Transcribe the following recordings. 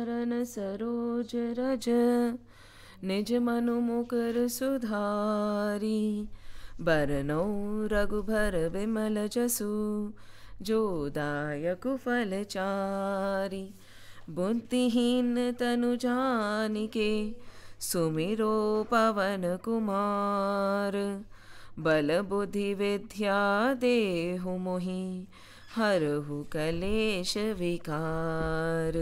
चरण सरोज रज निज मनु मुकर सुधारी। बरनौ रघुबर विमल जसु जो दायक फल चारि। बुद्धिहीन तनु जानिके सुमिरो पवन कुमार। बल बुद्धि विद्या देहु मोहि हरहु कलेश विकार।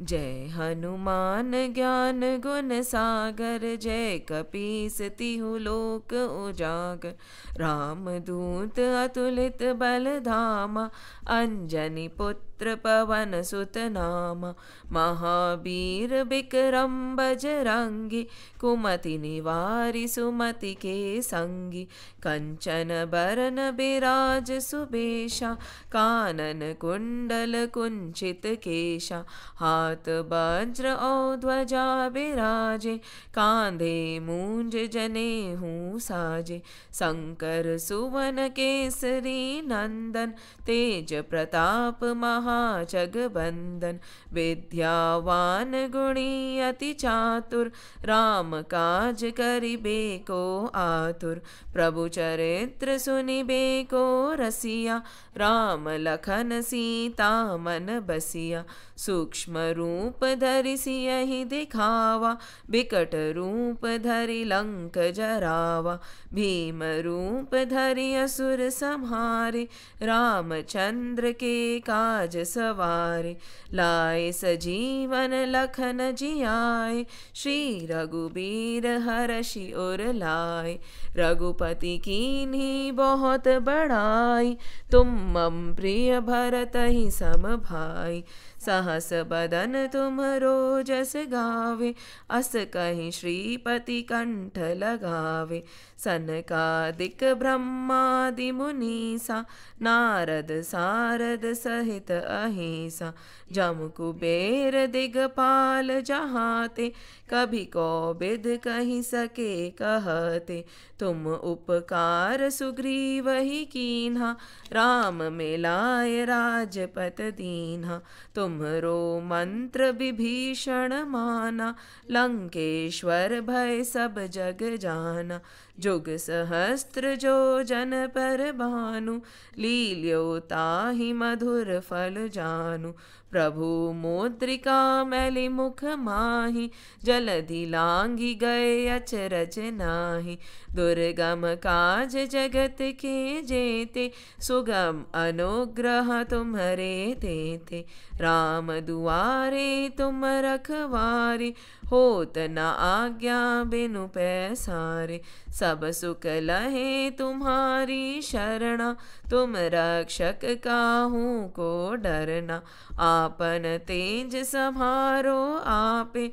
जय हनुमान ज्ञान गुण सागर जय कपीस तिहु लोक उजागर। रामदूत अतुलित बल धामा अंजनी पुत्र पवन सुत नामा। महावीर विक्रम बजरंगी कुमति निवारि सुमति के संगी। कंचन बरन बिराज सुबेशा कानन कुंडल कुंचित केशा। हाथ वज्र और ध्वजा बिराजे कांधे मूंज जनेऊ साजे। शंकर सुवन केसरी नंदन तेज प्रताप महाजगबंदन। विद्यावान गुणी अति चातुर राम काज करिबे को आतुर। प्रभु चरित्र सुनिबे को रसिया राम लखन सीता मन बसिया। सूक्ष्म रूप धरि सियहि दिखावा बिकट रूप धरि लंक जरावा। भीम रूप धरि असुर संहारे रामचंद्र के काज सवारे। लाए सजीवन लखन जियाए श्री रघुबीर हरषि उर लाए। रघुपति कीन्ही बहुत बड़ाई तुम मम प्रिय भरतहि सम भाई। सहस बदन तुमरो जस गावे अस कहीं श्रीपति कंठ लगावे। सनकादिक ब्रह्मादि मुनीसा नारद सारद सहित अहिसा। जम कुबेर दिगपाल जहाते कभी कोबिद कहि सके कहते। तुम उपकार सुग्रीव ही कीन्हा राम मिलाय राजपत दीन्हा। तुम्हरो मंत्र विभीषण माना लंकेश्वर भय सब जग जाना। जुग सहस्त्र जो जन पर भानु लील्यो ताहि मधुर फल जानु। प्रभु मुद्रिका मैली मुख माहि जलधि लांघि गए अचरज नाही। दुर्गम काज जगत के जेते सुगम अनुग्रह तुम्हरे तेते। राम दुआरे तुम रखवारे होत न आज्ञा बिनु पैसारे। सब सुख लहे तुम्हारी शरणा तुम रक्षक काहू को डरना। आपन तेज सम्हारो आपे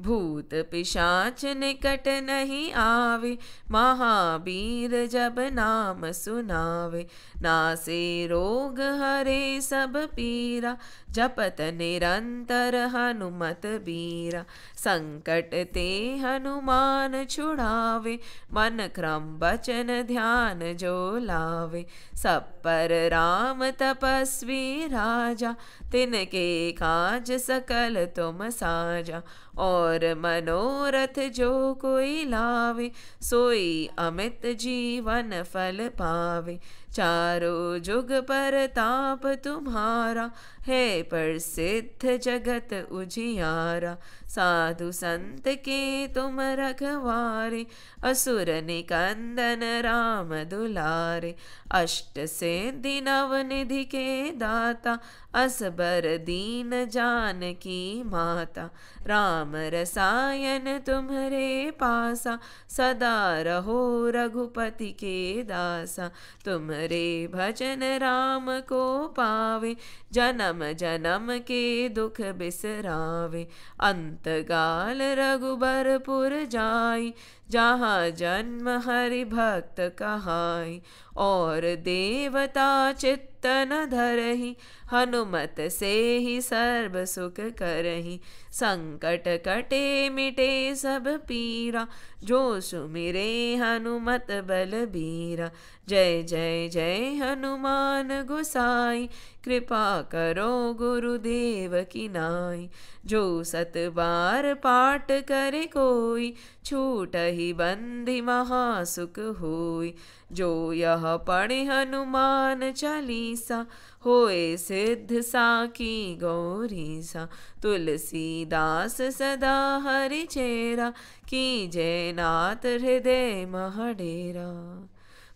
भूत पिशाच निकट नहीं आवे। महावीर जब नाम सुनावे नासे रोग हरे सब पीरा। जपत निरंतर हनुमत बीरा। संकट ते हनुमान छुड़ावे मन क्रम वचन ध्यान जो लावे। सब पर राम तपस्वी राजा तिनके काज सकल तुम साजा। और मनोरथ जो कोई लावे सोई अमित जीवन फल पावे। चारों जुग पर ताप तुम्हारा है प्रसिद्ध जगत उजियारा। साधु संत के तुम रखवारे असुर निकंदन राम दुलारे। अष्ट सिद्धि नव निधि के दाता असबर दीन जानकी माता। राम रसायन तुम्हरे पासा सदा रहो रघुपति के दासा। तुम्हरे भजन राम को पावे जन्म जन्म के दुख बिसरावे। अंतकाल रघुबरपुर जाई जहाँ जन्म हरि भक्त कहाई। और देवता चित्त न धरहि हनुमत से ही सर्व सुख करहि। संकट कटे मिटे सब पीरा जो सुमिरे हनुमत बलबीरा। जय जय जय हनुमान गोसाई कृपा करो गुरुदेव की नाई। जो सत बार पाठ करे कोई, छूट ही बंधि महासुख होई। जो यह पढ़े हनुमान चालीसा, होए सिद्ध साकी गौरी सा। तुलसीदास सदा हरि चेरा, कीजय नाथ हृदय मह डेरा।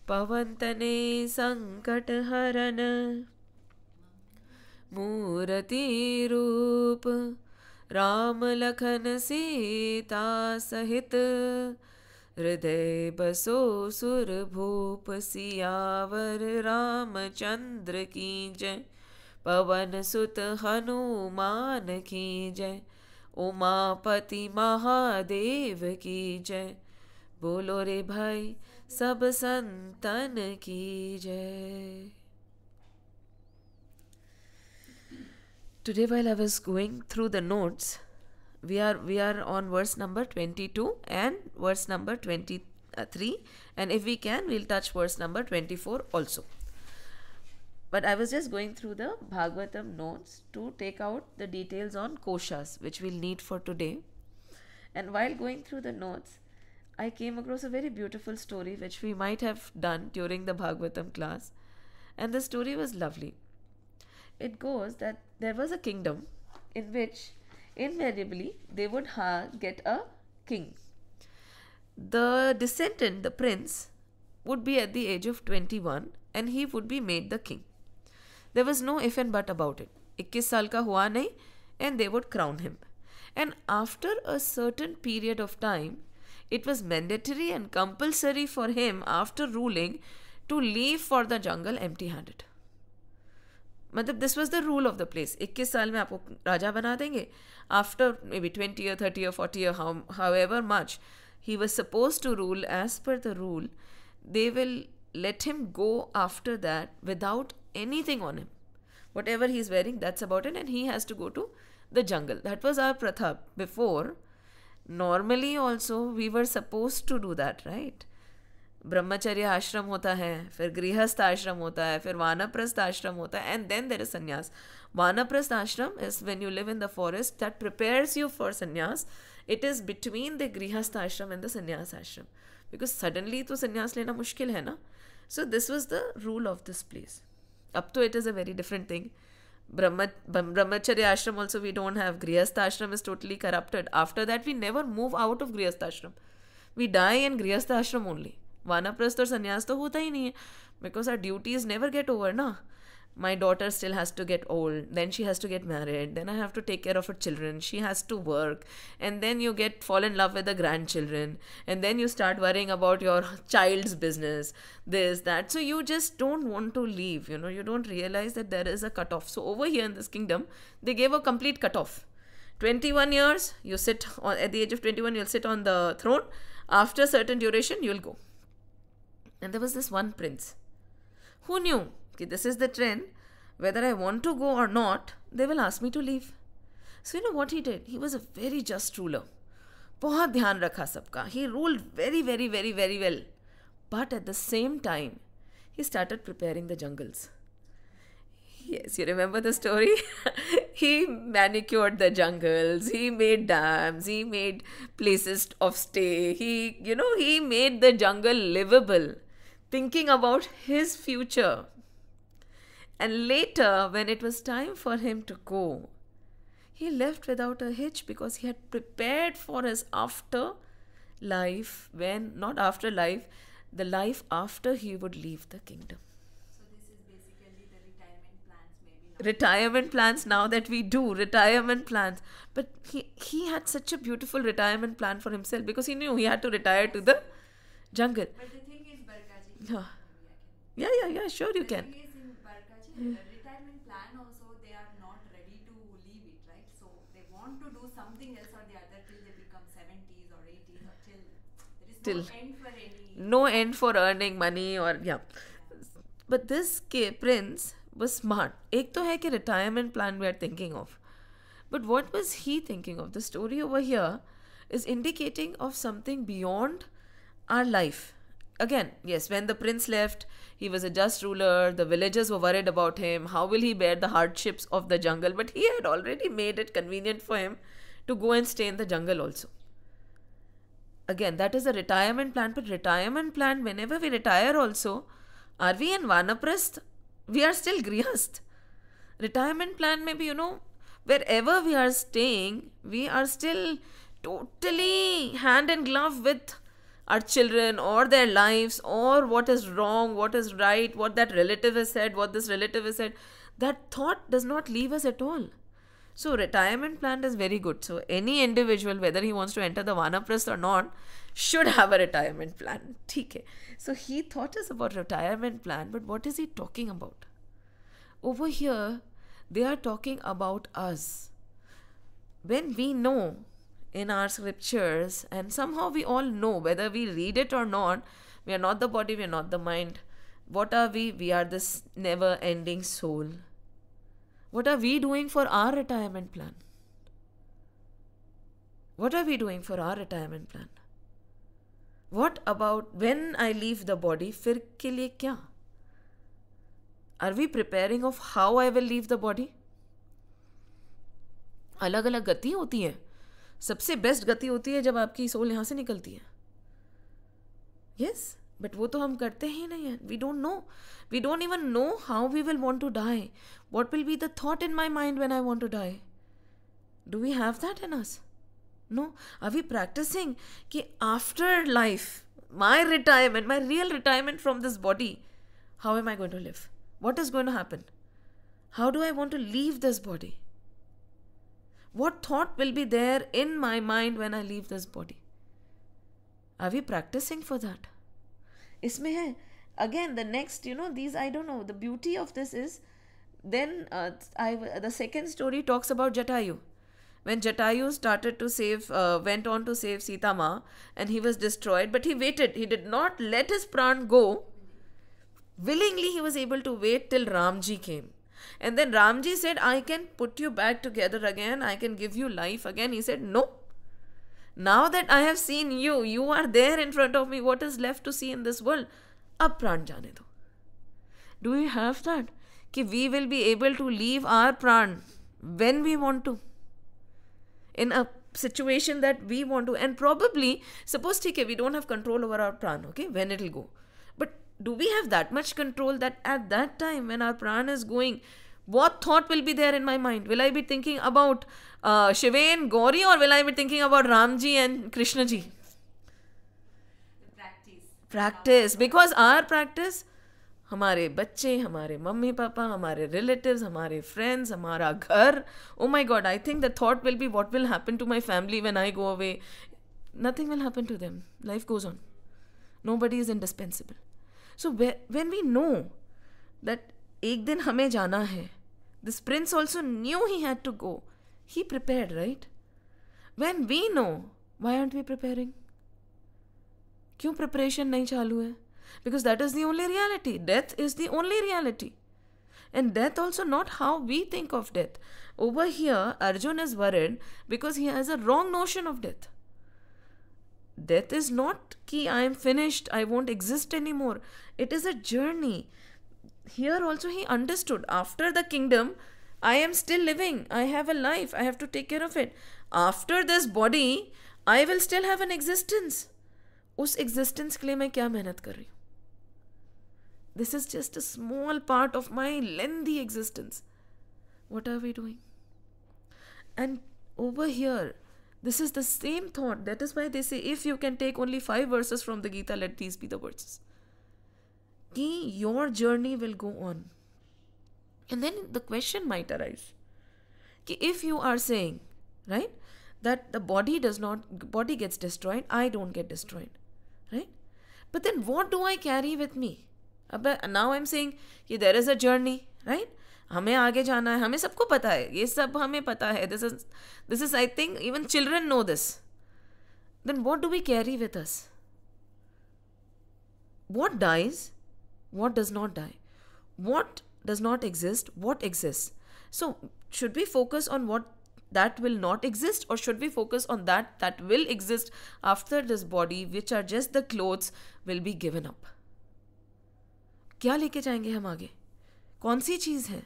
पवन तने संकट हरन, मूर्ति रूप। राम लखन सीता सहित, हृदय बसो सुर भूप। सियावर रामचंद्र की जय, पवन सुत हनुमान की जय। उमापति महादेव की जय, बोलो रे भाई सब संतन की जय। Today while I was going through the notes, we are on verse number 22 and verse number 23, and if we can we'll touch verse number 24 also. But I was just going through the Bhagavatam notes to take out the details on koshas which we'll need for today. And while going through the notes, I came across a very beautiful story which we might have done during the Bhagavatam class, and the story was lovely. It goes that there was a kingdom in which invariably they would get a king. The descendant, the prince, would be at the age of 21 and he would be made the king. There was no if and but about it. 21 साल का हुआ नहीं, and they would crown him. And after a certain period of time, it was mandatory and compulsory for him, after ruling, to leave for the jungle empty-handed. मतलब this was the rule of the place. 21 साल में आपको राजा बना देंगे. After maybe 20 or 30 or 40 or however much he was supposed to rule as per the rule, they will let him go after that without anything on him. Whatever he's wearing, that's about it, and he has to go to the jungle. That was our pratha before. Normally also we were supposed to do that, right? ब्रह्मचर्य आश्रम होता है, फिर गृहस्थ आश्रम होता है, फिर वानप्रस्थ आश्रम होता है, and then there is sannyas. वानप्रस्थ आश्रम is when you live in the forest, that prepares you for sannyas. It is between the गृहस्थ आश्रम and the sannyas ashram, because suddenly तो संन्यास लेना मुश्किल है ना. So this was the rule of this place. Up to it is a very different thing. Brahmacharya ashram also we don't have. Grihastha ashram is totally corrupted. After that we never move out of Grihastha ashram. We die in Grihastha ashram only. वानप्रस्थ और संन्यास तो होता ही नहीं है, because our duties never get over ना. My daughter still has to get old, then she has to get married, then I have to take care of her children, she has to work, and then you fall in love with the grandchildren, and then you start worrying about your child's business, this, that. So you just don't want to leave, you don't realize that there is a cutoff. So over here in this kingdom, they gave a complete cutoff. 21 years, you sit at the age of 21, you'll sit on the throne. After a certain duration, you'll go. And there was this one prince who knew that this is the trend. Whether I want to go or not, they will ask me to leave. So you know what he did? He was a very just ruler. बहुत ध्यान रखा सबका. He ruled very, very, very, very well. But at the same time, he started preparing the jungles. Yes, you remember the story? He manicured the jungles, he made dams, he made places of stay, he made the jungle livable, thinking about his future. And later, when it was time for him to go, he left without a hitch, because he had prepared for his afterlife, not afterlife, the life after he would leave the kingdom. Retirement plans now that we do, retirement plans. But he had such a beautiful retirement plan for himself, because he knew he had to retire to the jungle. But the thing is, Barkaji, Yeah, sure you can. The thing is, in Barkaji, retirement plan also, they are not ready to leave it, right? So they want to do something else or the other till they become 70s or 80s, or till there is no end for any. No end for earning money or But this prince was smart. एक तो है कि retirement plan we are thinking of. But what was he thinking of? The story over here is indicating of something beyond our life. again, yes, when the prince left, he was a just ruler, the villagers were worried about him, how will he bear the hardships of the jungle, but he had already made it convenient for him to go and stay in the jungle also. Again, that is a retirement plan, but retirement plan, whenever we retire also, are we in Vanaprasth? We are still Grihast. Retirement plan maybe, wherever we are staying, we are still totally hand in glove with our children or their lives, or what is wrong, what is right, what that relative has said, what this relative has said. That thought does not leave us at all. So retirement plan is very good. So any individual, whether he wants to enter the Vanaprasth or not, should have a retirement plan. Okay. So he taught us about retirement plan, but what is he talking about? Over here, they are talking about us. When we know in our scriptures, and somehow we all know, whether we read it or not, we are not the body, we are not the mind. What are we? We are this never-ending soul. What are we doing for our retirement plan? What are we doing for our retirement plan? What about when I leave the body, फिर के लिए क्या? Are we preparing of how I will leave the body? अलग अलग गति होती है. सबसे बेस्ट गति होती है जब आपकी सोल यहाँ से निकलती है. Yes, but वो तो हम करते ही नहीं हैं. We don't know. We don't even know how we will want to die. What will be the thought in my mind when I want to die? Do we have that in us? No. Are we practicing कि after life, my retirement, my real retirement from this body, how am I going to live? What is going to happen? How do I want to leave this body? What thought will be there in my mind when I leave this body? Are we practicing for that? इसमें है. Again, the next, these, I don't know, the beauty of this is, then the second story talks about Jatayu. When Jatayu started to went on to save Sita Ma, and he was destroyed, but he waited. He did not let his pran go. Willingly, he was able to wait till Ramji came. And then Ramji said, I can put you back together again. I can give you life again. He said, no. Now that I have seen you, you are there in front of me. What is left to see in this world? Ab pran jaane do. Do we have that? Ki we will be able to leave our pran when we want to. In a situation that we want to. And probably, suppose we don't have control over our pran, okay, when it will go. But do we have that much control that at that time when our pran is going, what thought will be there in my mind? Will I be thinking about Shiva and Gauri, or will I be thinking about Ramji and Krishnaji? Practice. Because our practice, हमारे बच्चे, हमारे mummy papa, हमारे relatives, हमारे friends, हमारा घर. Oh my God, I think the thought will be, what will happen to my family when I go away? Nothing will happen to them. Life goes on. Nobody is indispensable. So when we know that एक दिन हमें जाना है, this prince also knew he had to go. He prepared, right? When we know, why aren't we preparing? क्यों preparation नहीं चालू है? Because that is the only reality. Death is the only reality. And death also not how we think of death. Over here, Arjun is worried because he has a wrong notion of death. Death is not ki I am finished, I won't exist anymore. It is a journey. Here also he understood, after the kingdom, I am still living. I have a life. I have to take care of it. After this body, I will still have an existence. उस existence के लिए मैं क्या मेहनत कर रही हूँ? This is just a small part of my lengthy existence. What are we doing? And over here, this is the same thought. That is why they say, if you can take only 5 verses from the Gita, let these be the verses. Ki your journey will go on. And then the question might arise. Ki if you are saying, right, that the body gets destroyed, I don't get destroyed. Right? But then what do I carry with me? Now I'm saying कि there is a journey, right? हमें आगे जाना है, हमें सबको पता है, ये सब हमें पता है. This is, I think, even children know this. Then what do we carry with us? What dies? What does not die? What does not exist? What exists? So should we focus on what that will not exist, or should we focus on that will exist after this body, which are just the clothes, will be given up? क्या लेके जाएंगे हम आगे? कौन सी चीज है?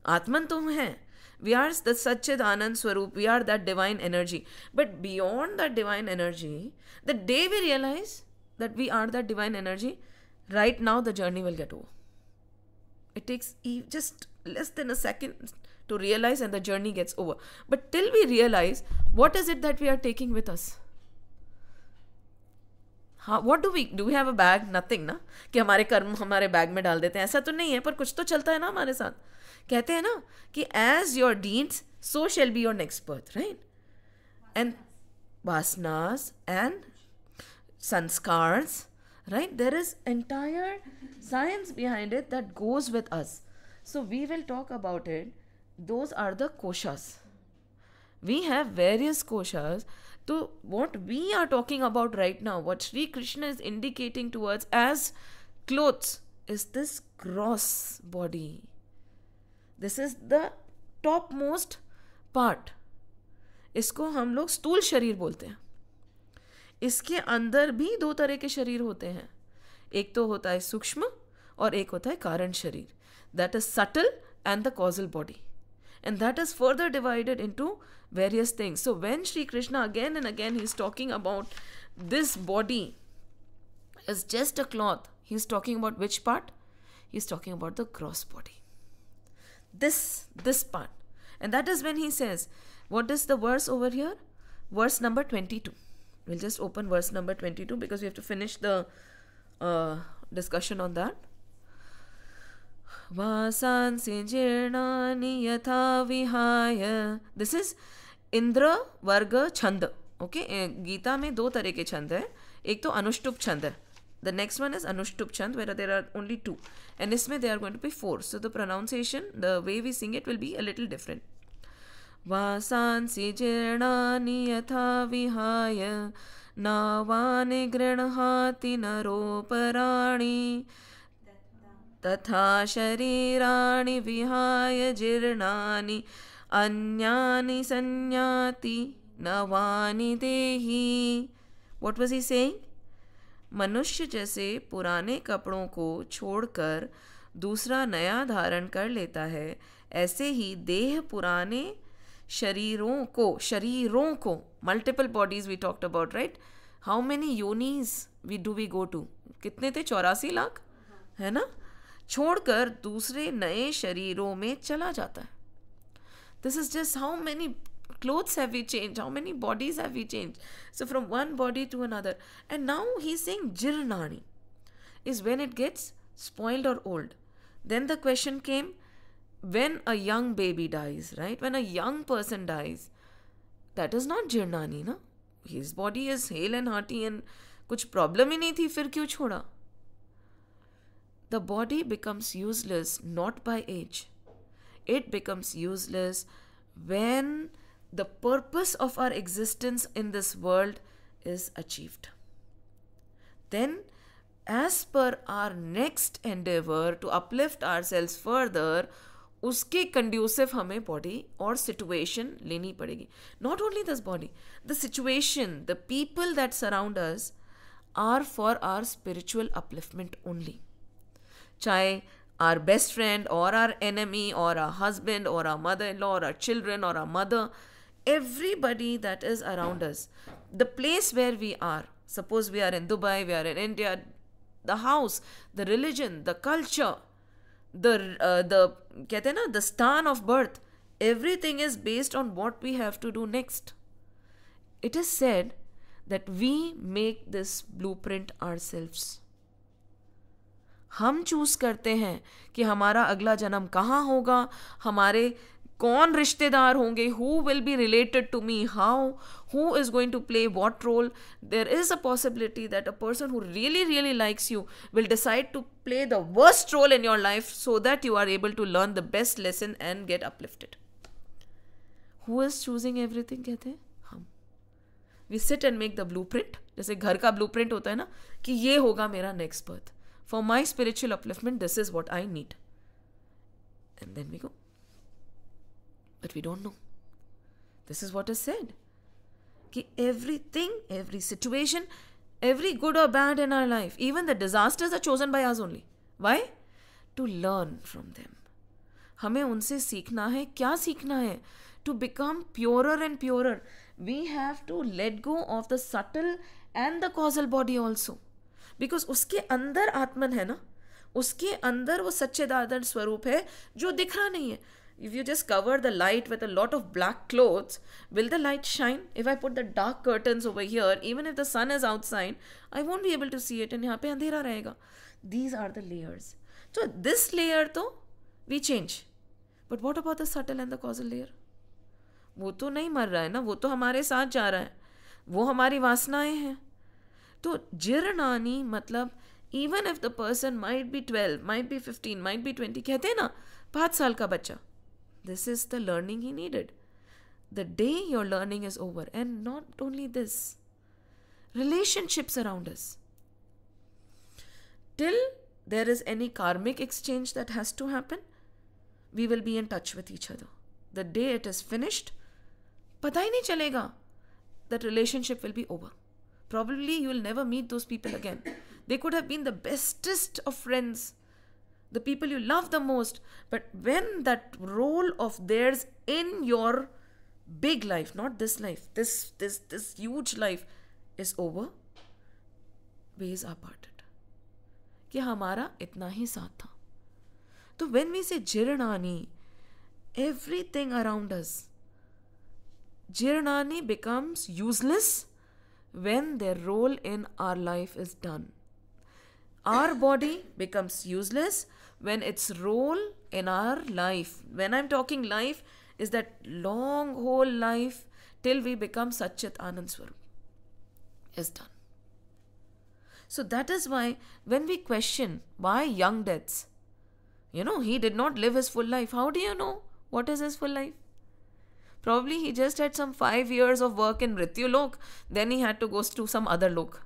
आत्मन तुम है. We are the Satchid Anand Swarup. We are that divine energy. But beyond that divine energy, the day we realize that we are that divine energy, right now the journey will get over. It takes just less than a second to realize, and the journey gets over. But till we realize, what is it that we are taking with us? What do we have a bag? Nothing ना, कि हमारे कर्म हमारे bag में डाल देते हैं, ऐसा तो नहीं है, पर कुछ तो चलता है ना हमारे साथ. कहते हैं ना कि as your deeds, so shall be your next birth, right? And vasanas and sanskars, right? There is entire science behind it that goes with us. So we will talk about it. Those are the koshas. We have various koshas. So what we are talking about right now, what Sri Krishna is indicating towards as clothes, is this gross body. This is the topmost part. इसको हम लोग स्थूल शरीर बोलते हैं. इसके अंदर भी दो तरह के शरीर होते हैं. एक तो होता है सूक्ष्म और एक होता है कारण शरीर. That is subtle and the causal body. And that is further divided into various things. So when Sri Krishna again and again he is talking about this body as just a cloth, he is talking about which part? He is talking about the gross body. This part. And that is when he says, what is the verse over here? Verse number 22. We'll just open verse number 22 because we have to finish the discussion on that. Vasansi jirnani yatha vihaya. This is Indra Varga Chanda. Okay, Gita में दो तरह के छंद है. एक तो अनुष्टुप छंद है. The next one is Anushtup Chand, where there are only two. And isme there are going to be four. So the pronunciation, the way we sing it will be a little different. Vasansi jirnani yatha vihaya navani granhati naroparani tatha sharirani vihaya jirnani anyani sanyati navani dehi. What was he saying? मनुष्य जैसे पुराने कपड़ों को छोड़कर दूसरा नया धारण कर लेता है, ऐसे ही देह पुराने शरीरों को multiple bodies we talked about, right? How many yonis do we go to? कितने थे? 84 लाख है ना? छोड़कर दूसरे नए शरीरों में चला जाता है. This is just how many clothes have we changed, how many bodies have we changed. So from one body to another. And now he's saying jirnani is when it gets spoiled or old. Then the question came, when a young baby dies, right? When a young person dies, that is not jirnani, na? His body is hale and hearty and कुछ problem ही नहीं थी, फिर क्यों छोड़ा? The body becomes useless not by age. It becomes useless when the purpose of our existence in this world is achieved. Then, as per our next endeavor to uplift ourselves further, उसके conducive हमें body और situation लेनी पड़ेगी. Not only this body, the situation, the people that surround us are for our spiritual upliftment only. चाहे our best friend or our enemy or our husband or our mother-in-law or our children or our mother, everybody that is around us, the place where we are, suppose we are in Dubai, we are in India, the house, the religion, the culture, the कहते हैं ना, the stan of birth, everything is based on what we have to do next. It is said that we make this blueprint ourselves. हम choose करते हैं कि हमारा अगला जन्म कहाँ होगा, हमारे कौन रिश्तेदार होंगे, who will be related to me, how, who is going to play what role. There is a possibility that a person who really, really likes you will decide to play the worst role in your life so that you are able to learn the best lesson and get uplifted. Who is choosing everything? कहते हैं हम. We sit and make the blueprint. जैसे घर का blueprint होता है ना, कि ये होगा मेरा next birth. For my spiritual upliftment, this is what I need. And then we go. But we don't know. This is what is said. Ki everything, every situation, every good or bad in our life, even the disasters are chosen by us only. Why? To learn from them. हमें उनसे सीखना है. क्या सीखना है? To become purer and purer. We have to let go of the subtle and the causal body also. Because उसके अंदर आत्मन है ना, उसके अंदर वो सच्चिदानंद स्वरूप है जो दिख रहा नहीं है. If you just cover the light with a lot of black clothes, will the light shine? If I put the dark curtains over here, even if the sun is outside, I won't be able to see it, and यहाँ पे अंधेरा रहेगा. These are the layers. So this layer तो we change. But what about the subtle and the causal layer? वो तो नहीं मर रहा है ना, वो तो हमारे साथ जा रहा है, वो हमारी वासनाएं हैं. तो जिरनानी मतलब even if the person might be 12, might be 15, might be 20, कहते हैं ना 5 साल का बच्चा. This is the learning he needed. The day your learning is over, and not only this, relationships around us. Till there is any karmic exchange that has to happen, we will be in touch with each other. The day it is finished, पता ही नहीं चलेगा. That relationship will be over. Probably you will never meet those people again. They could have been the bestest of friends, the people you love the most, but when that role of theirs in your big life, not this life, this huge life is over, ways are parted. कि हमारा इतना ही साथ था. तो when we say Jirnani, everything around us, Jirnani becomes useless when their role in our life is done. Our body becomes useless when its role in our life, when I'm talking life, is that long whole life till we become Satchit Anand Swarup, is done. So that is why when we question why young deaths, he did not live his full life. How do you know what is his full life? Probably he just had some 5 years of work in Mrityu Lok, then he had to go to some other lok.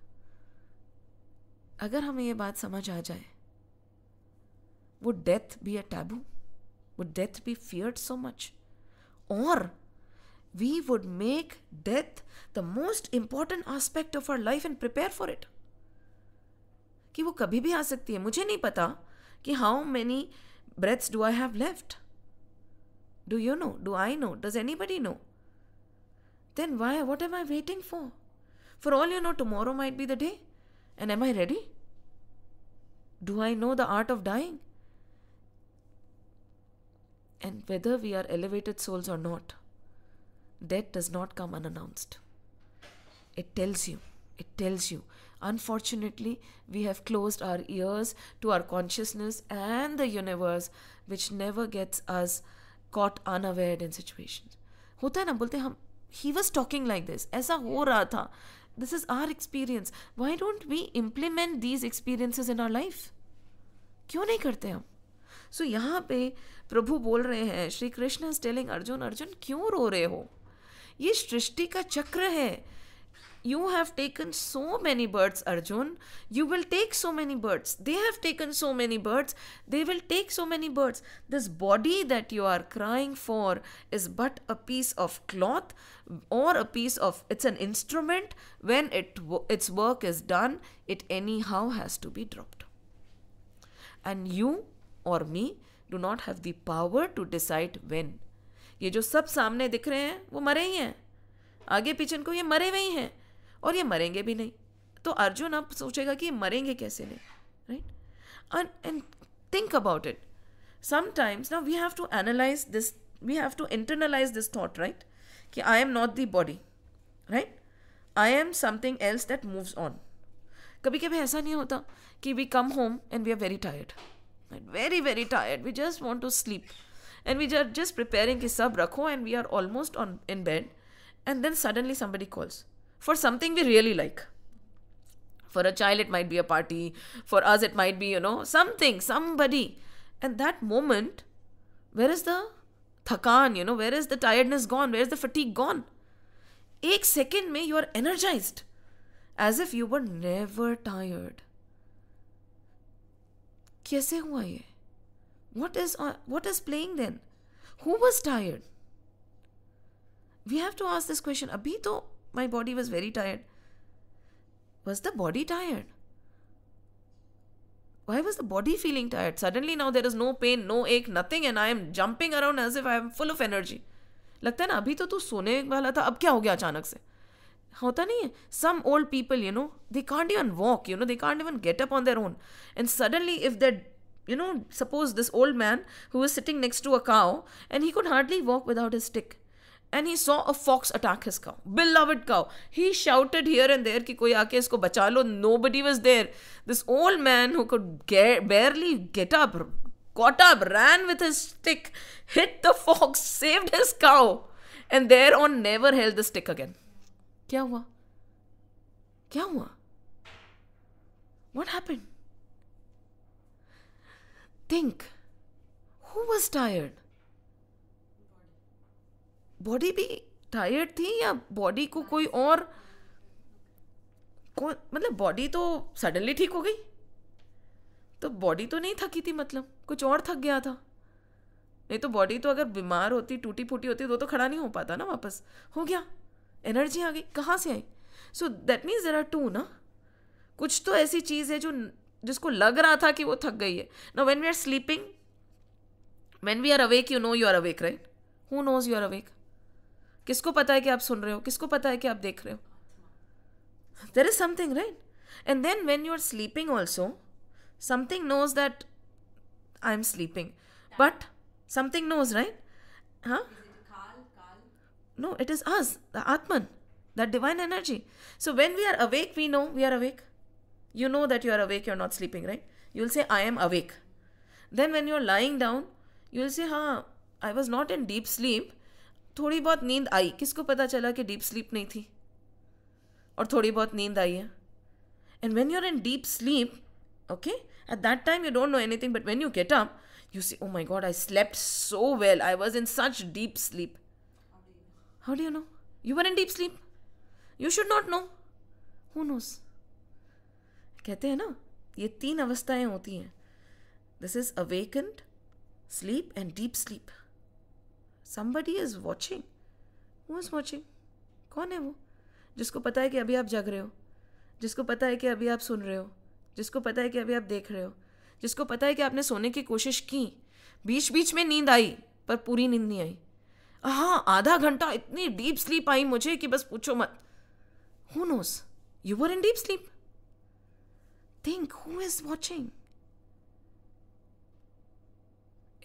अगर हमें ये बात समझ आ जाए, would death be a taboo? Would death be feared so much? Or we would make death the most important aspect of our life and prepare for it. कि वो कभी भी आ सकती है. मुझे नहीं पता कि how many breaths do I have left? Do you know? Do I know? Does anybody know? Then why? What am I waiting for? For all you know, tomorrow might be the day. And am I ready? Do I know the art of dying? And whether we are elevated souls or not, death does not come unannounced. It tells you. It tells you. Unfortunately, we have closed our ears to our consciousness and the universe, which never gets us caught unaware in situations. होता है ना, बोलते हम, he was talking like this, ऐसा हो रहा था. This is our experience. Why don't we implement these experiences in our life? क्यों नहीं करते हम? So यहाँ पे प्रभु बोल रहे हैं, श्री कृष्ण is telling अर्जुन, अर्जुन क्यों रो रहे हो? ये सृष्टि का चक्र है. You have taken so many births, Arjun. You will take so many births. They have taken so many births. They will take so many births. This body that you are crying for is but a piece of cloth or a piece of, it's an instrument. When its work is done, it anyhow has to be dropped. And you or me do not have the power to decide when. ये जो सब सामने दिख रहे हैं वो मरे ही हैं. आगे पीछे को ये मरे हुए ही हैं और ये मरेंगे भी नहीं. तो अर्जुन अब सोचेगा कि मरेंगे कैसे नहीं, right? And think about it. Sometimes now we have to analyse this, we have to internalise this thought, right? कि I am not the body, right? I am something else that moves on. कभी कभी ऐसा नहीं होता कि we come home and we are very tired, very very tired, we just want to sleep and we are just preparing कि सब रखो and we are almost on in bed, and then suddenly somebody calls for something we really like. For a child it might be a party, for us it might be, something, somebody. And that moment, where is the thakan, where is the tiredness gone, where is the fatigue gone? Ek second mein you are energized as if you were never tired. Kaise hua ye? What is playing then? Who was tired? We have to ask this question. Abhi to my body was very tired. Was the body tired? Why was the body feeling tired? Suddenly now there is no pain, no ache, nothing, and I am jumping around as if I am full of energy. लगता है ना अभी तो तू सोने वाला था, अब क्या हो गया अचानक से? होता नहीं है. Some old people, you know, they can't even walk, you know, they can't even get up on their own. And suddenly if they're, you know, suppose this old man who was sitting next to a cow and he could hardly walk without his stick. And he saw a fox attack his cow, beloved cow. He shouted here and there कि कोई आके इसको बचा लो. Nobody was there. This old man who could barely get up, got up, ran with his stick, hit the fox, saved his cow, and thereon never held the stick again. क्या हुआ? क्या हुआ? What happened? Think. Who was tired? Body भी tired थी या body को कोई और मतलब बॉडी तो सडनली ठीक हो गई, तो बॉडी तो नहीं थकी थी, मतलब कुछ और थक गया था. नहीं तो बॉडी तो अगर बीमार होती, टूटी फूटी होती तो खड़ा नहीं हो पाता ना वापस. हो गया, एनर्जी आ गई. कहाँ से आई? So that means there are two ना. कुछ तो ऐसी चीज़ है जो जिसको लग रहा था कि वो थक गई है. Now when we are sleeping, when we are awake, you know you are awake, right? Who knows you are awake? किसको पता है कि आप सुन रहे हो? किसको पता है कि आप देख रहे हो? There is something, right? And then when you are sleeping also, something knows that I am sleeping. But something knows, right? Huh? Is it Kal? No, it is us, the Atman, that divine energy. So when we are awake, we know we are awake. You know that you are awake, you are not sleeping, right? You will say, I am awake. Then when you are lying down, you will say, I was not in deep sleep. थोड़ी बहुत नींद आई. किसको पता चला कि deep sleep नहीं थी और थोड़ी बहुत नींद आई है? And when you are in deep sleep, okay, at that time you don't know anything, but when you get up you say, oh my God, I slept so well, I was in such deep sleep. How do you know? You were in deep sleep. You should not know. Who knows? कहते हैं ना, ये 3 अवस्थाएं होती हैं. This is awakened, sleep and deep sleep. Somebody is watching. Who is watching? कौन है वो? जिसको पता है कि अभी आप जग रहे हो, जिसको पता है कि अभी आप सुन रहे हो, जिसको पता है कि अभी आप देख रहे हो, जिसको पता है कि आपने सोने की कोशिश की, बीच बीच में नींद आई पर पूरी नींद नहीं आई. हाँ, आधा घंटा इतनी डीप स्लीप आई मुझे कि बस पूछो मत. Who knows? You were in deep sleep. Think, who is watching?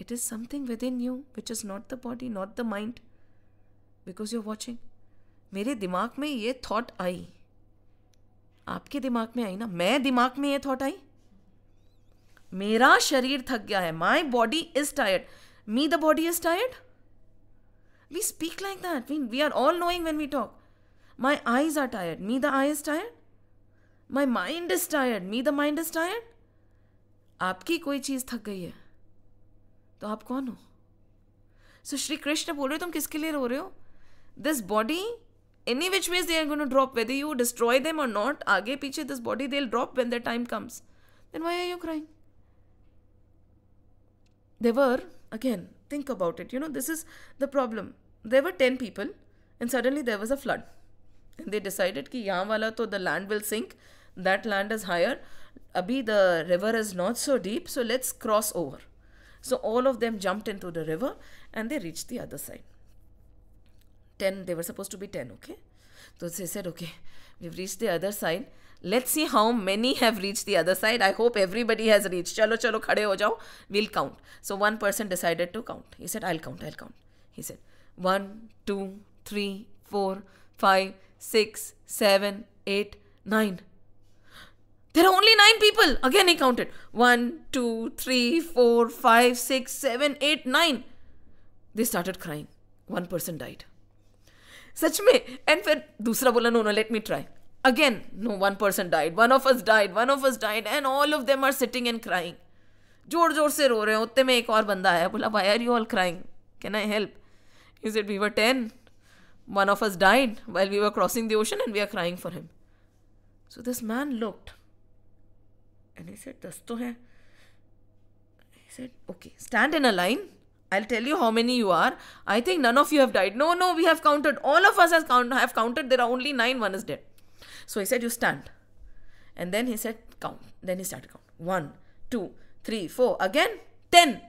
It is something within you which is not the body, not the mind, because you're watching. मेरे दिमाग में ये थॉट आई, आपके दिमाग में आई ना, मैं दिमाग में ये थॉट आई. मेरा शरीर थक गया है. My body is tired. Me, the body is tired. We speak like that. We are all knowing when we talk. My eyes are tired. Me, the eye is tired. My mind is tired. Me, the mind is tired. आपकी कोई चीज थक गई है तो आप कौन हो? सो श्री कृष्ण बोल रहे हो, तुम किसके लिए रो रहे हो? This body, any which ways they are going to drop, whether you destroy them or not, आगे पीछे this body they'll drop when their time comes. Then why are you crying? There were, again, think about it, you know, this is the problem. There were 10 people and suddenly there was a flood. And they decided कि यहाँ वाला तो the land will sink, that land is higher, अभी the river is not so deep, so let's cross over. So all of them jumped into the river and they reached the other side. 10, they were supposed to be 10, okay? So they said, okay, we've reached the other side. Let's see how many have reached the other side. I hope everybody has reached. Chalo, chalo, khade ho jao. We'll count. So one person decided to count. He said, I'll count. He said, 1, 2, 3, 4, 5, 6, 7, 8, 9. There are only 9 people. Again he counted. 1, 2, 3, 4, 5, 6, 7, 8, 9. They started crying. One person died. सच में. And फिर दूसरा बोला, no let me try again. No, one person died, one of us died, and all of them are sitting and crying. जोर जोर से रो रहे हैं. उतने में एक और बंदा आया, बोला, why are you all crying? Can I help? He said, we were 10. One of us died while we were crossing the ocean and we are crying for him. So this man looked and he said, 10 तो है. He said, okay, stand in a line. I'll tell you how many you are. I think none of you have died. No, no, we have counted. All of us have counted. There are only 9. One is dead. So he said, you stand. And then he said, count. Then he started count. 1, 2, 3, 4. Again, 10.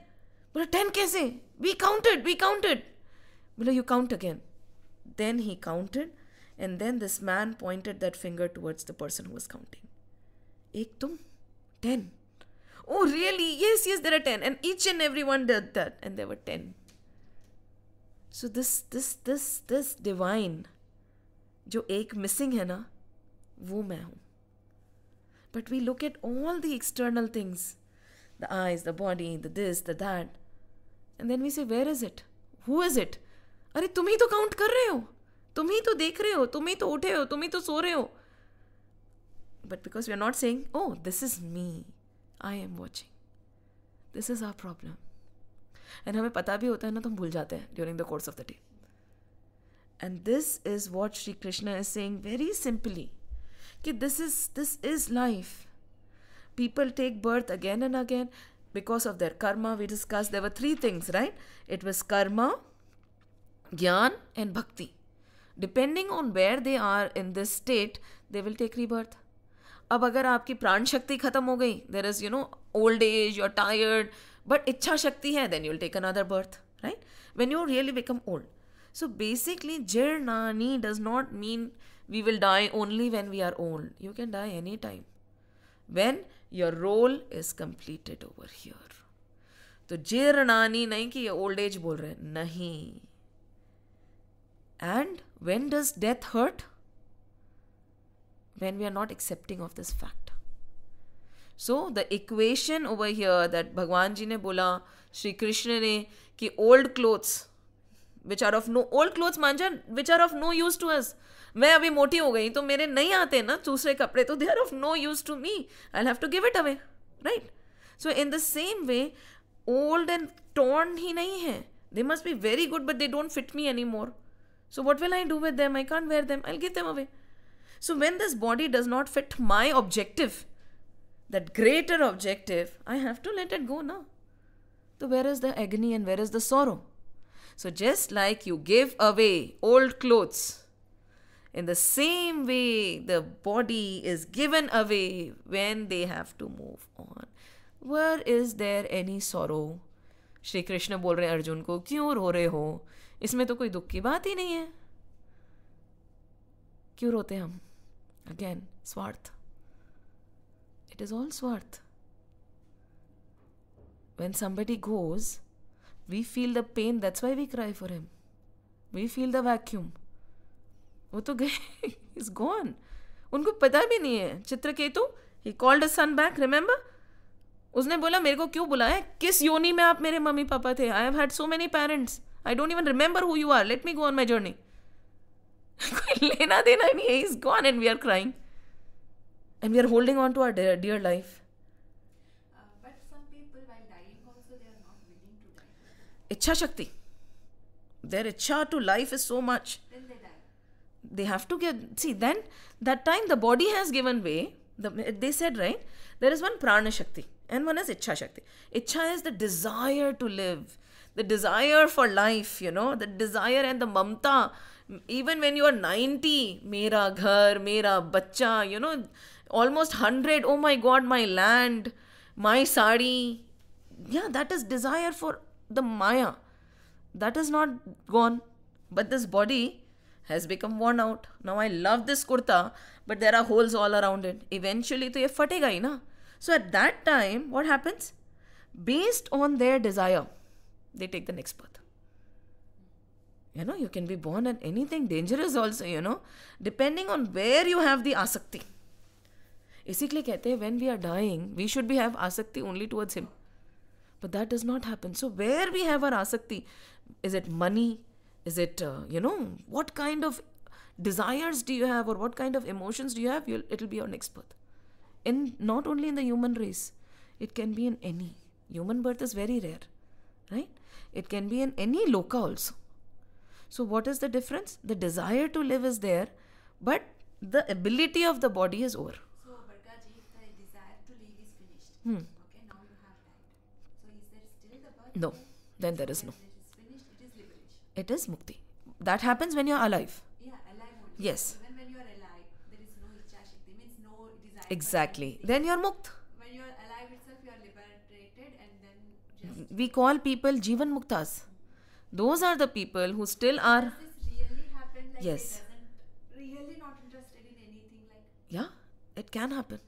But 10 kaise? We counted. Bola, you count again. Then he counted. And then this man pointed that finger towards the person who was counting. Ek tum? 10. Oh, really? Yes, there are 10. And each and every one did that. And there were 10. So this divine, जो एक missing है ना, वो मैं हूँ. But we look at all the external things, the eyes, the body, the this, the that. And then we say, where is it? Who is it? अरे तुम ही तो count कर रहे हो. तुम ही तो देख रहे हो. तुम ही तो उठे हो. तुम ही तो सो रहे हो. But because we are not saying, oh, this is me. I am watching. This is our problem. And हमें पता भी होता है ना तो हम भूल जाते हैं during the course of the day. And this is what Shri Krishna is saying very simply. कि this is life. People take birth again and again because of their karma. We discussed there were 3 things, right? It was karma, jnana and bhakti. Depending on where they are in this state, they will take rebirth. अब अगर आपकी प्राण शक्ति खत्म हो गई, there is, old age, you're tired, but इच्छा शक्ति है, then you'll take another birth, right? When you really become old. So basically, Jirnani does not mean we will die only when we are old. You can die anytime. When your role is completed over here. तो Jirnani नहीं कि ये old age बोल रहे हैं, नहीं. And when does death hurt? When we are not accepting of this fact. So the equation over here that Bhagwan ji ne bola, Shri Krishna ne, ki old clothes, which are of no use to us. मैं अभी मोटी हो गई तो मेरे नहीं आते ना दूसरे कपड़े, तो they are of no use to me. I'll have to give it away, right? So in the same way, old and torn ही नहीं है. They must be very good, but they don't fit me anymore. So what will I do with them? I can't wear them. I'll give them away. So when this body does not fit my objective, that greater objective, I have to let it go now. So where is the agony and where is the sorrow? So just like you give away old clothes, in the same way the body is given away when they have to move on. Where is there any sorrow? Shri Krishna बोल रहे हैं अर्जुन को, क्यों रो रहे हो? इसमें तो कोई दुख की बात ही नहीं है. क्यों रोते हम? Again, Swarth. It is all Swarth. When somebody goes, we feel the pain, that's why we cry for him. We feel the vacuum. वो तो गए, he's gone. उनको पता भी नहीं है. Chitraketu, he called his son back, remember? उसने बोला मेरे को क्यों बुलाया? किस योनि में आप मेरे मम्मी पापा थे? I have had so many parents. I don't even remember who you are. Let me go on my journey. कोई लेना देना नहीं है. He's gone and we are crying. And we are holding on to our dear life. But some people while dying also they are not willing to die. Ichha Shakti. Their ichha to life is so much. Then they die. They have to get... See, then that time the body has given way. They said, right? There is one Prana Shakti and one is Ichha Shakti. Ichha is the desire to live. The desire for life, the desire and the mamta. Even when you are 90, mera ghar, mera bachcha, almost 100, oh my God, my land, my sari. Yeah, that is desire for the Maya. That is not gone. But this body has become worn out. Now I love this kurta, but there are holes all around it. Eventually, to ye fatega hi na. So at that time, what happens? Based on their desire, they take the next birth. You can be born at anything dangerous also, depending on where you have the asakti. इसीलिए कहते हैं when we are dying, we should have asakti only towards him. But that does not happen. So where we have our asakti, is it money? Is it, what kind of desires do you have or what kind of emotions do you have? It'll be your next birth. Not only in the human race, it can be in any. Human birth is very rare, right? It can be in any loka also. So what is the difference? The desire to live is there, but the ability of the body is over. So, Bhargaji, if the desire to live is finished, okay, now you have died. So, is there still the birth? then there is no. When it is finished, it is liberation. It is mukti. That happens when you're alive. Yeah, alive only. Yes. Even when you are alive, there is no icha shakti, means no desire. Exactly. For anything. Then you're mukt. When you are alive itself, you are liberated, and then just. We call people Jivan Muktas. Those are the people who still are. Does this really happen? Like Yes. they doesn't really not interested in anything like. Yeah, it can happen.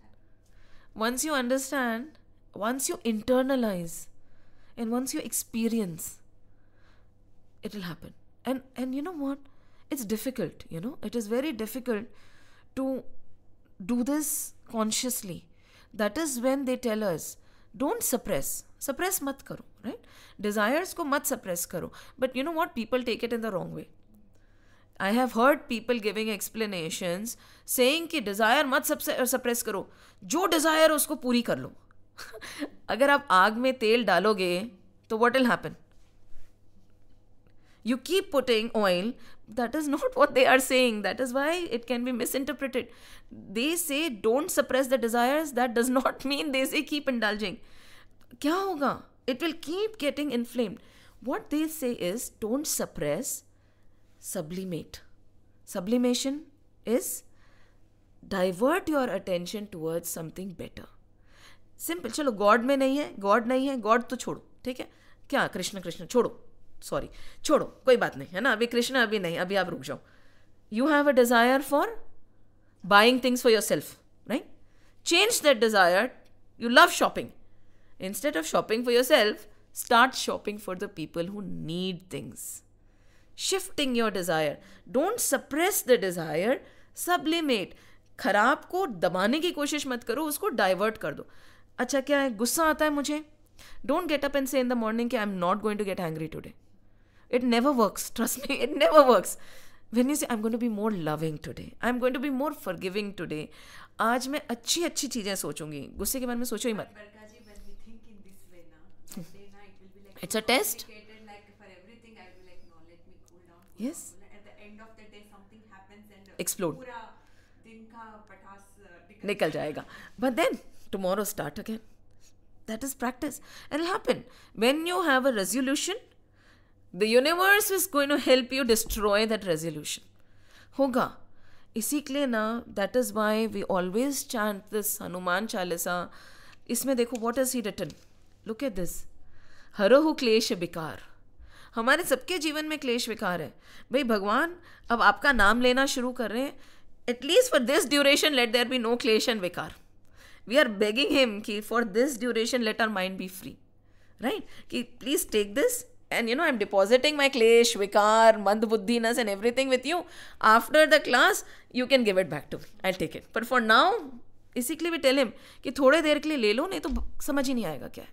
Once you understand, once you internalize, and once you experience, it will happen. And you know what? It's difficult, you know. It is very difficult to do this consciously. That is when they tell us, don't suppress. Suppress mat karo, right? Desires ko mat suppress karo. But you know what? People take it in the wrong way. I have heard people giving explanations saying कि desire मत suppress करो, जो desire है उसको पूरी कर लो. अगर आप आग में तेल डालोगे तो what will happen? You keep putting oil. That is not what they are saying. That is why it can be misinterpreted. They say don't suppress the desires. That does not mean they say keep indulging. क्या होगा? It will keep getting inflamed. What they say is don't suppress, sublimate. Sublimation is divert your attention towards something better. Simple. चलो God में नहीं है, God नहीं है, God तो छोड़ो, ठीक है. क्या कृष्ण कृष्ण छोड़ो, सॉरी छोड़ो, कोई बात नहीं है ना. अभी कृष्ण अभी नहीं, अभी आप रुक जाओ. You have a desire for buying things for yourself, right? Change that desire. You love shopping. Instead of shopping for yourself, start shopping for the people who need things. Shifting your desire. Don't suppress the desire. Sublimate. खराब को दबाने की कोशिश मत करो, उसको divert कर दो. अच्छा क्या है, गुस्सा आता है मुझे, डोंट गेट अप एंड से इन द मॉर्निंग कि I am not going to get angry today. It never works. Trust me, it never works. When you say I am going to be more loving today, I am going to be more forgiving today, आज मैं अच्छी अच्छी चीज़ें सोचूंगी. गुस्से के बारे में सोचो ही मत. It's a test. Like for everything, I will be like, no, let me cool down. Yes. At the end of the day, something happens and Explode. पूरा दिन का पटास निकल जाएगा. But then tomorrow start again. That is practice. And it'll happen. When you have a resolution, the universe is going to help you destroy that resolution. होगा. इसी के लिए ना, that is why we always chant this Hanuman Chalisa. इसमें देखो, what has he written? Look at this. हरोहु क्लेश विकार. हमारे सबके जीवन में क्लेश विकार है. भाई भगवान अब आपका नाम लेना शुरू कर रहे हैं. At least for this duration let there be no क्लेश एंड विकार. वी आर बेगिंग हिम कि for this duration let our mind be free, right? कि please take this and you know I'm depositing my klesh, vikar, mand buddhiness and everything with you. After the class you can give it back to me, I'll take it, but for now इसी के लिए we tell him कि थोड़े देर के लिए ले लो, नहीं तो समझ ही नहीं आएगा क्या है.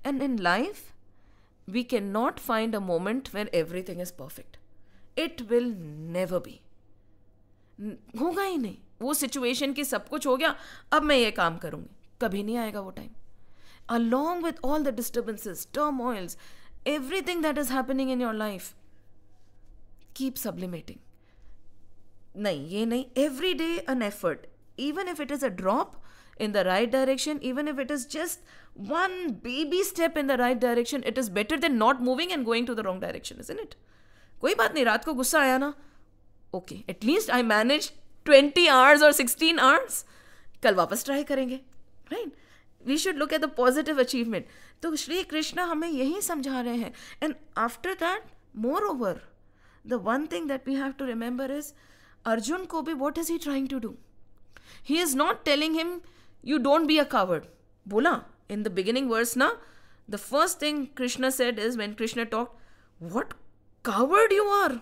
And in life we cannot find a moment where everything is perfect. It will never be. होगा ही नहीं. वो सिचुएशन की सब कुछ हो गया, अब मैं ये काम करूँगी, कभी नहीं आएगा वो time. Along with all the disturbances, turmoils, everything that is happening in your life, keep sublimating. नहीं, ये नहीं. Every day an effort, even if it is a drop in the right direction, even if it is just one baby step in the right direction, it is better than not moving and going to the wrong direction, isn't it? कोई बात नहीं, रात को गुस्सा आया ना, okay, at least I managed 20 hours or 16 hours, कल वापस ट्राई करेंगे, right? We should look at the positive achievement. तो श्री कृष्ण हमें यही समझा रहे हैं. And after that, moreover, the one thing that we have to remember is, Arjun को भी what is he trying to do? He is not telling him, you don't be a coward. बोला in the beginning verse ना, the first thing Krishna said is, when Krishna talked, what coward you are.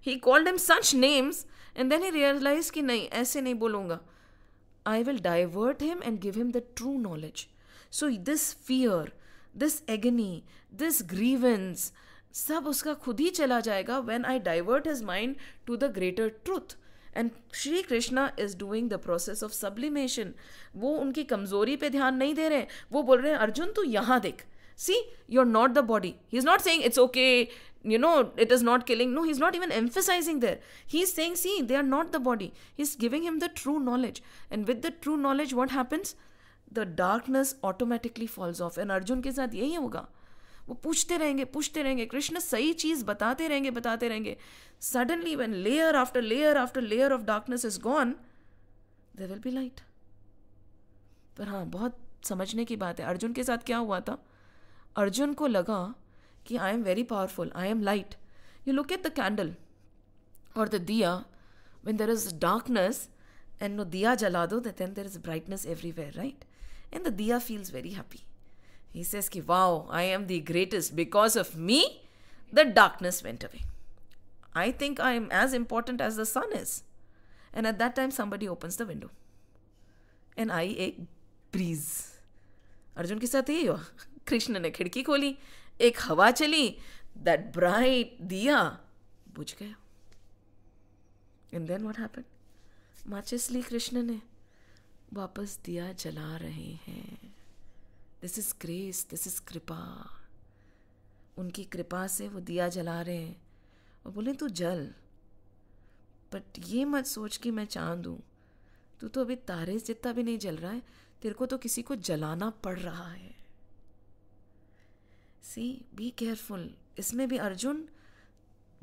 He called him such names and then he realized कि नहीं, ऐसे नहीं बोलूँगा. I will divert him and give him the true knowledge. So this fear, this agony, this grievance, सब उसका खुद ही चला जाएगा when I divert his mind to the greater truth. And Shri Krishna is doing the process of sublimation. वो उनकी कमजोरी पे ध्यान नहीं दे रहे हैं. वो बोल रहे हैं, अर्जुन तू यहाँ देख. See, you're not the body. He's not saying it's okay, you know, it is not killing. No, he's not even emphasizing there. He's saying, see, they are not the body. He's giving him the true knowledge. And with the true knowledge, what happens? The darkness automatically falls off. And Arjun के साथ यही होगा. वो पूछते रहेंगे, कृष्ण सही चीज़ बताते रहेंगे. Suddenly when layer after layer of darkness is gone, there will be light. पर हाँ, बहुत समझने की बात है. अर्जुन के साथ क्या हुआ था? अर्जुन को लगा कि I am very powerful, I am light. You look at the candle or the diya, when there is darkness and no diya jala do, then there is brightness everywhere, right? And the diya feels very happy. He says ki, wow, I am the greatest. Because of me, the darkness went away. I think I am as important as the sun is. And at that time, somebody opens the window. And I एक breeze. Arjun के साथ यही हुआ. कृष्ण ने खिड़की खोली, एक हवा चली, that bright दिया बुझ गया. And then what happened? माचिस ली कृष्ण ने, वापस दिया जला रहे हैं. This is grace, this is कृपा. उनकी कृपा से वो दिया जला रहे हैं और बोले तू जल, बट ये मत सोच कि मैं चांद हूँ. तू तो अभी तारे जितना भी नहीं जल रहा है, तेरे को तो किसी को जलाना पड़ रहा है. See, be careful. इसमें भी Arjun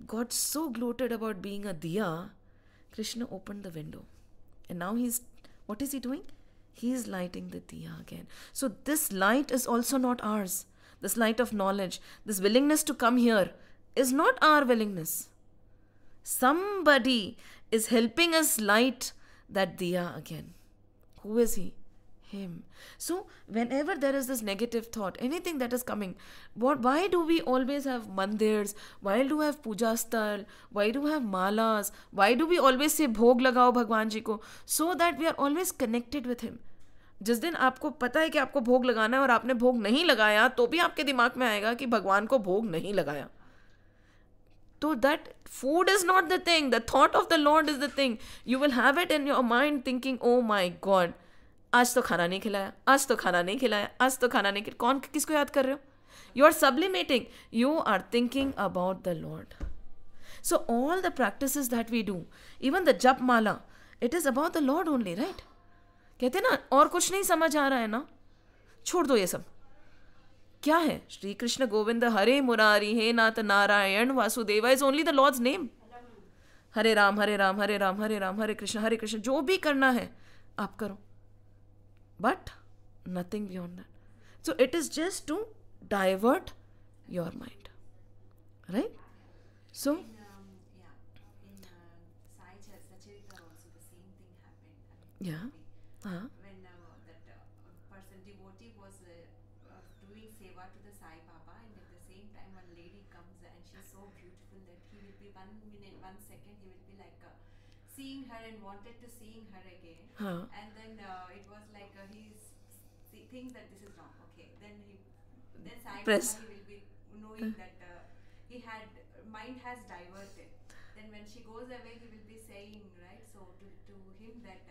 got so gloated about being a diya. Krishna opened the window. And now what is he doing? He is lighting the diya again. So this light is also not ours. This light of knowledge, this willingness to come here is not our willingness. Somebody is helping us light that diya again. Who is he? Him. So whenever there is this negative thought, anything that is coming, why do we always have mandirs? Why do we have puja sthal? Why do we have malas? Why do we always say bhog lagao भगवान जी को? So that we are always connected with him. जिस दिन आपको पता है कि आपको भोग लगाना है और आपने भोग नहीं लगाया, तो भी आपके दिमाग में आएगा कि भगवान को भोग नहीं लगाया. So that food is not the thing. The thought of the Lord is the thing. You will have it in your mind thinking, oh my God, आज तो खाना नहीं खिलाया, आज तो खाना नहीं खिलाया, आज तो खाना नहीं खिलाया. कौन किसको याद कर रहे हो? You are sublimating. You are thinking about the Lord. So all the practices that we do, even the jap mala, it is about the Lord only, right? कहते ना, और कुछ नहीं समझ आ रहा है ना, छोड़ दो ये सब. क्या है? श्री कृष्ण गोविंद हरे मुरारी हे नाथ Narayan Vasudeva is only the lord's name. Hare Ram Hare Ram Hare Ram Hare Ram Hare Krishna, जो भी करना है आप करो, but nothing beyond that. So it is just to divert your mind, right? So in Sai Sacharitar also the same thing happened. yeah, When that person devotee was doing seva to the Sai Baba, and at the same time one lady comes and she's so beautiful that he will be 1 minute, 1 second he will be like seeing her and wanted to seeing her again. And then it was like he thinks that this is wrong. Okay, then Sai Baba, he will be knowing that he had mind has diverted. Then when she goes away, he will be saying, right? So to him that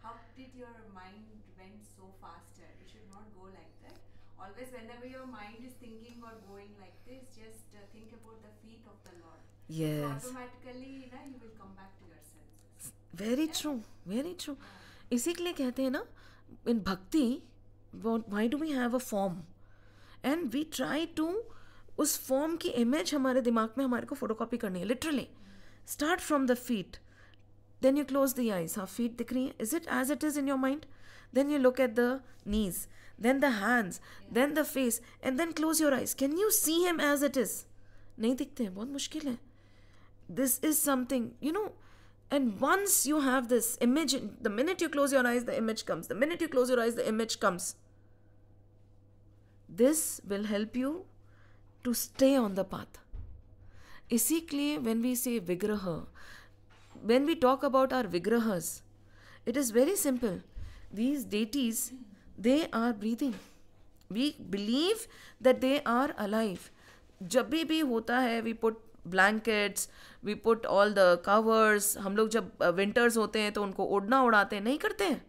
how did your mind went so faster? You should not go like that. Always whenever your mind is thinking or going like this, just think about the feet of the Lord. yes, So automatically, you will come back to your senses. very true, very true. इसी के लिए कहते हैं ना, in bhakti, why do we have a form? And we try to उस form की image हमारे दिमाग में हमारे को फोटोकॉपी करनी है. Literally start from the feet, then you close the eyes. हाँ, फीट दिख रही है, is it as it is in your mind? Then you look at the knees, then the hands, then the face, and then close your eyes. Can you see him as it is? नहीं दिखते हैं, बहुत मुश्किल है. This is something, you know. And once you have this image, the minute you close your eyes, the image comes. The minute you close your eyes, the image comes. This will help you to stay on the path. इसी के लिए when we say vigraha, when we talk about our vigrahas, it is very simple. These deities, they are breathing. We believe that they are alive. जब भी होता है, we put blankets, we put all the covers. हम लोग जब winters होते हैं तो उनको ओढ़ना उड़ाते हैं, नहीं करते हैं?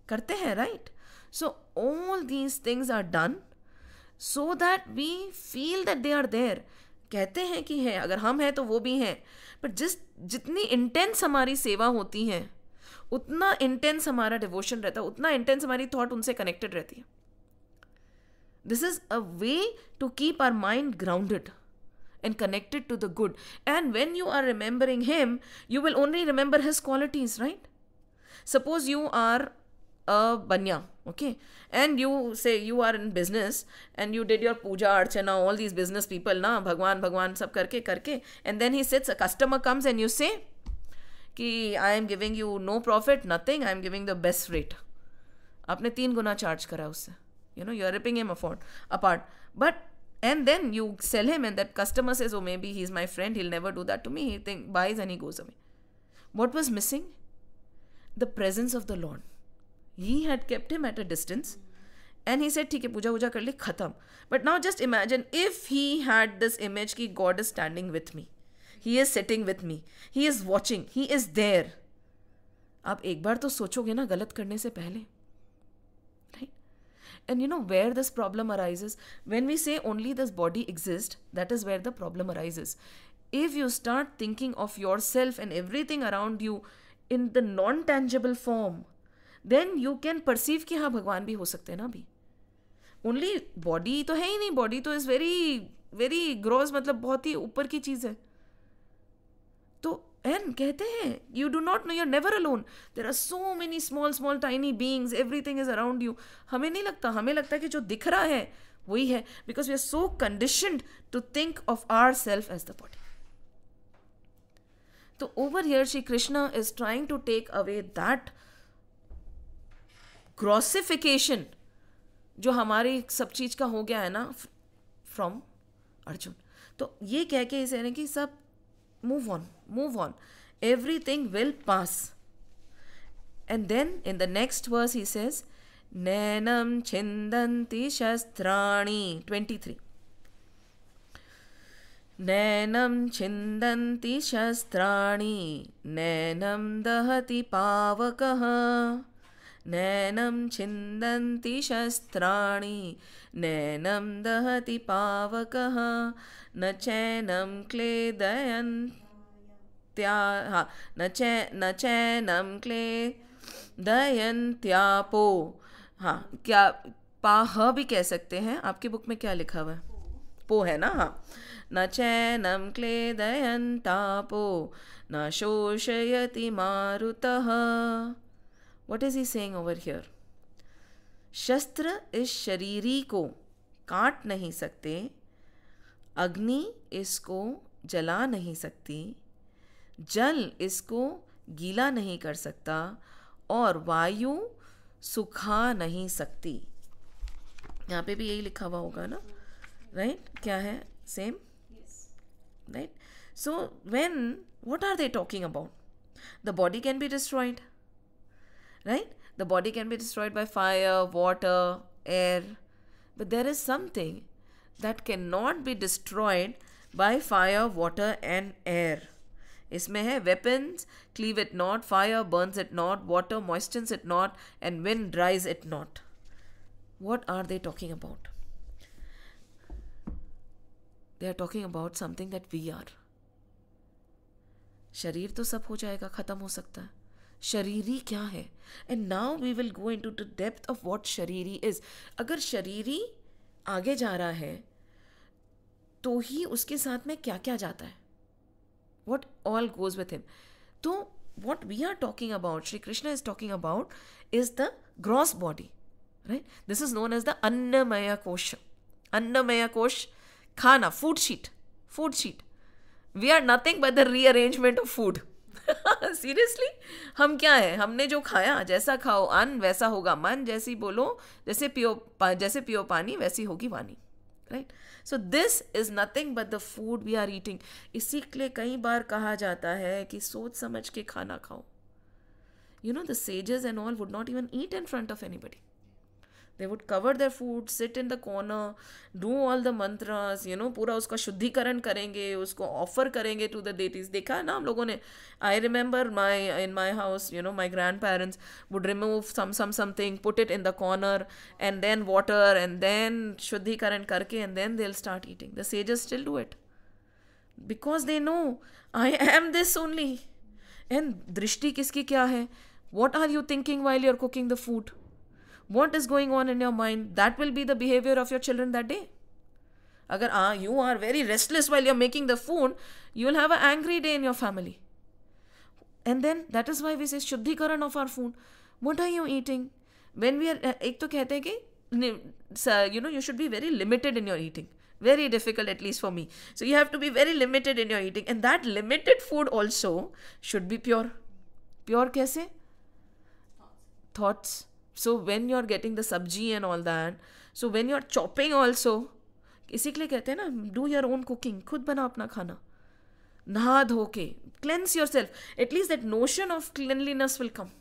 करते हैं, right? So all these things are done so that we feel that they are there. कहते हैं कि है, अगर हम हैं तो वो भी हैं. पर जितनी इंटेंस हमारी सेवा होती है, उतना इंटेंस हमारा डिवोशन रहता है, उतना इंटेंस हमारी थॉट उनसे कनेक्टेड रहती है. This is a way to keep our mind grounded and connected to the good. And when you are remembering him, you will only remember his qualities, right? Suppose you are a banya, okay, and you say you are in business and you did your puja archana, all these business people na bhagwan bhagwan sab karke, and then he sits, a customer comes and you say कि I am giving you no profit, nothing, I am giving the best rate. आपने 3 गुना charge करा उससे, you know, you are ripping him apart. But and then you sell him and that customer says, oh, maybe he's my friend, he'll never do that to me, he buys and he goes away. What was missing? The presence of the Lord. He had kept him at a distance and he said, ठीक है, पूजा कर ली, खत्म. But now just imagine if he had this image कि God is standing with me, he is sitting with me, he is watching, he is there. आप एक बार तो सोचोगे ना गलत करने से पहले, right? And you know where this problem arises? When we say only this body exists, that is where the problem arises. If you start thinking of yourself and everything around you in the non-tangible form, then you can perceive कि हाँ भगवान भी हो सकते हैं ना अभी. Only body तो है ही नहीं, body तो is very gross, मतलब बहुत ही ऊपर की चीज़ है. तो and कहते हैं you do not know, you're never alone. There are so many small tiny beings, everything is around you. हमें नहीं लगता, हमें लगता है कि जो दिख रहा है वही है, because we are so conditioned to think of ourselves as the body. So over here Shri Krishna is trying to take away that grossification जो हमारी सब चीज का हो गया है ना from अर्जुन. तो ये कह के इसे है कि सब move on, everything will pass. And then in the next verse he says, Nainam chindanti shastrani, 23. Nainam chindanti shastrani, nainam dahati pavakaha. Nainam chindanti shastrani, nainam dahati pavakaha. न चैनम क्लेदयन्त्या, हाँ, न चैनम क्लेदयन्त्यापो. हाँ, क्या पाह भी कह सकते हैं, आपकी बुक में क्या लिखा हुआ है? पो है ना. हाँ, न चैनम क्लेदयन्तापो न शोषयति मारुतः. What is he saying over here? शस्त्र इस शरीरी को काट नहीं सकते, अग्नि इसको जला नहीं सकती, जल इसको गीला नहीं कर सकता और वायु सुखा नहीं सकती. यहाँ पे भी यही लिखा हुआ होगा ना, राइट? क्या है? Same, right? So when what are they talking about? The body can be destroyed, right? The body can be destroyed by fire, water, air, but there is something that cannot be destroyed by fire, water and air. इसमें है weapons cleave it not, fire burns it not, water moistens it not, and wind dries it not. What are they talking about? They are talking about something that we are. शरीर तो सब हो जाएगा, खत्म हो सकता है. शरीरी क्या है? And now we will go into the depth of what शरीरी is. अगर शरीरी आगे जा रहा है तो ही उसके साथ में क्या क्या जाता है? What all goes with him? तो what we are talking about, Shri Krishna is talking about, is the gross body, right? This is known as the Annamaya Kosha. Annamaya Kosh, khana, food sheet. We are nothing but the rearrangement of food. Seriously? हम क्या है? हमने जो खाया, जैसा खाओ अन्न वैसा होगा मन, जैसी बोलो, जैसे पियो पानी वैसी होगी वाणी, right? So this is nothing but the food we are eating. इसी के लिए कई बार कहा जाता है कि सोच समझ के खाना खाओ. You know, the sages and all would not even eat in front of anybody. They would cover their food, sit in the corner, do all the mantras, you know, पूरा उसका शुद्धिकरण करेंगे, उसको offer करेंगे to the deities. देखा है ना हम लोगों ने? I remember in my house, you know, my grandparents would remove something, put it in the corner, and then water, and then शुद्धिकरण करके, and then they'll start eating. The sages still do it because they know I am this only. And दृष्टि किसकी क्या है? What are you thinking while you're cooking the food? what is going on in your mind, that will be the behavior of your children that day. Agar you are very restless while you're making the food, you will have an angry day in your family. And then that is why we say Shuddhikaran of our food. What are you eating? When we are, ek to kehte hain ki, you should be very limited in your eating. Very difficult, at least for me. So you have to be very limited in your eating. And that limited food also should be pure. Pure kaise? Thoughts. So when you're getting the sabji and all that, so when you're chopping also, इसी के लिए कहते हैं ना, do your own cooking, खुद बना अपना खाना, नहा धो के, cleanse yourself. At least that notion of cleanliness will come.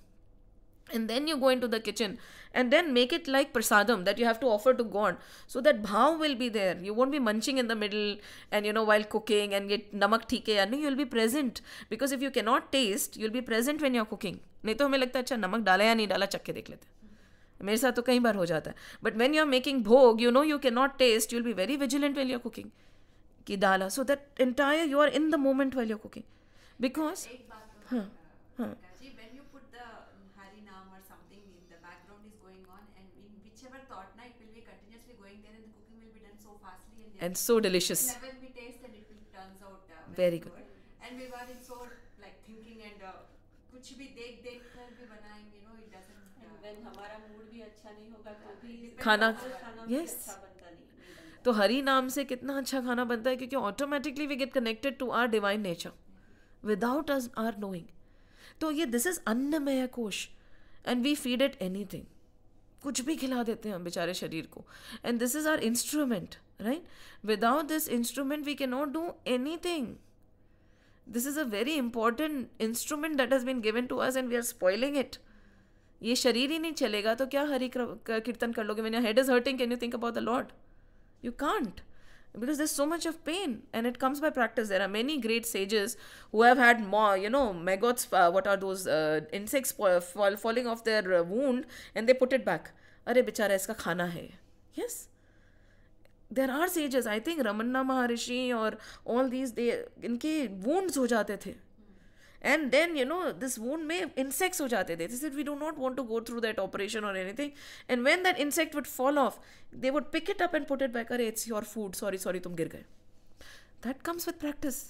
And then you go into the kitchen and then make it like prasadam that you have to offer to God. So that bhav will be there. You won't be munching in the middle and while cooking and get namak theek hai ya nahi, you'll be present. Because if you cannot taste, you'll be present when you're cooking. नहीं तो हमें लगता है अच्छा नमक डाला या नहीं डाला, चख के देख लेते हैं. मेरे साथ तो कई बार हो जाता है. But when you're making bhog, you cannot taste, you'll be very vigilant while you're cooking. कि डाला. So that entire, you are in the moment while you're cooking. Because when you put the Harinam or something in the background is going on, and in whichever thought it will be continuously going there, and the cooking will be done so fastly and so delicious. Whenever we taste, and it will turns out very good. And we were in so like thinking and कुछ भी देख कर भी बनाएंगे, it doesn't. when हमारा mood भी अच्छा नहीं होगा तो भी खाना भी yes. अच्छा बनता नहीं. तो हरि नाम से कितना अच्छा खाना बनता है, क्योंकि automatically we get connected to our divine nature without us are knowing. तो ये this is annamaya kosha and we feed it anything. कुछ भी खिला देते हैं हम बेचारे शरीर को. And this is our instrument, right? Without this instrument we can not do anything. This is a very important instrument that has been given to us and we are spoiling it. ये शरीर ही नहीं चलेगा तो क्या हरि कीर्तन कर लोगे? When your head is hurting, can you think about the Lord? You can't, because there's so much of pain, and it comes by practice. There are many great sages who have had more, maggots, what are those insects falling off their wound, and they put it back. Arey bichara iska khana hai. Yes, there are sages. I think Ramana Maharishi or all these, they इनके wounds हो जाते थे. And then, this wound में insects हो जाते थे. They said, we do not want to go through that operation or anything. And when that insect would fall off, they would pick it up and put it back. अरे, it's your food. Sorry, तुम गिर गए. That comes with practice.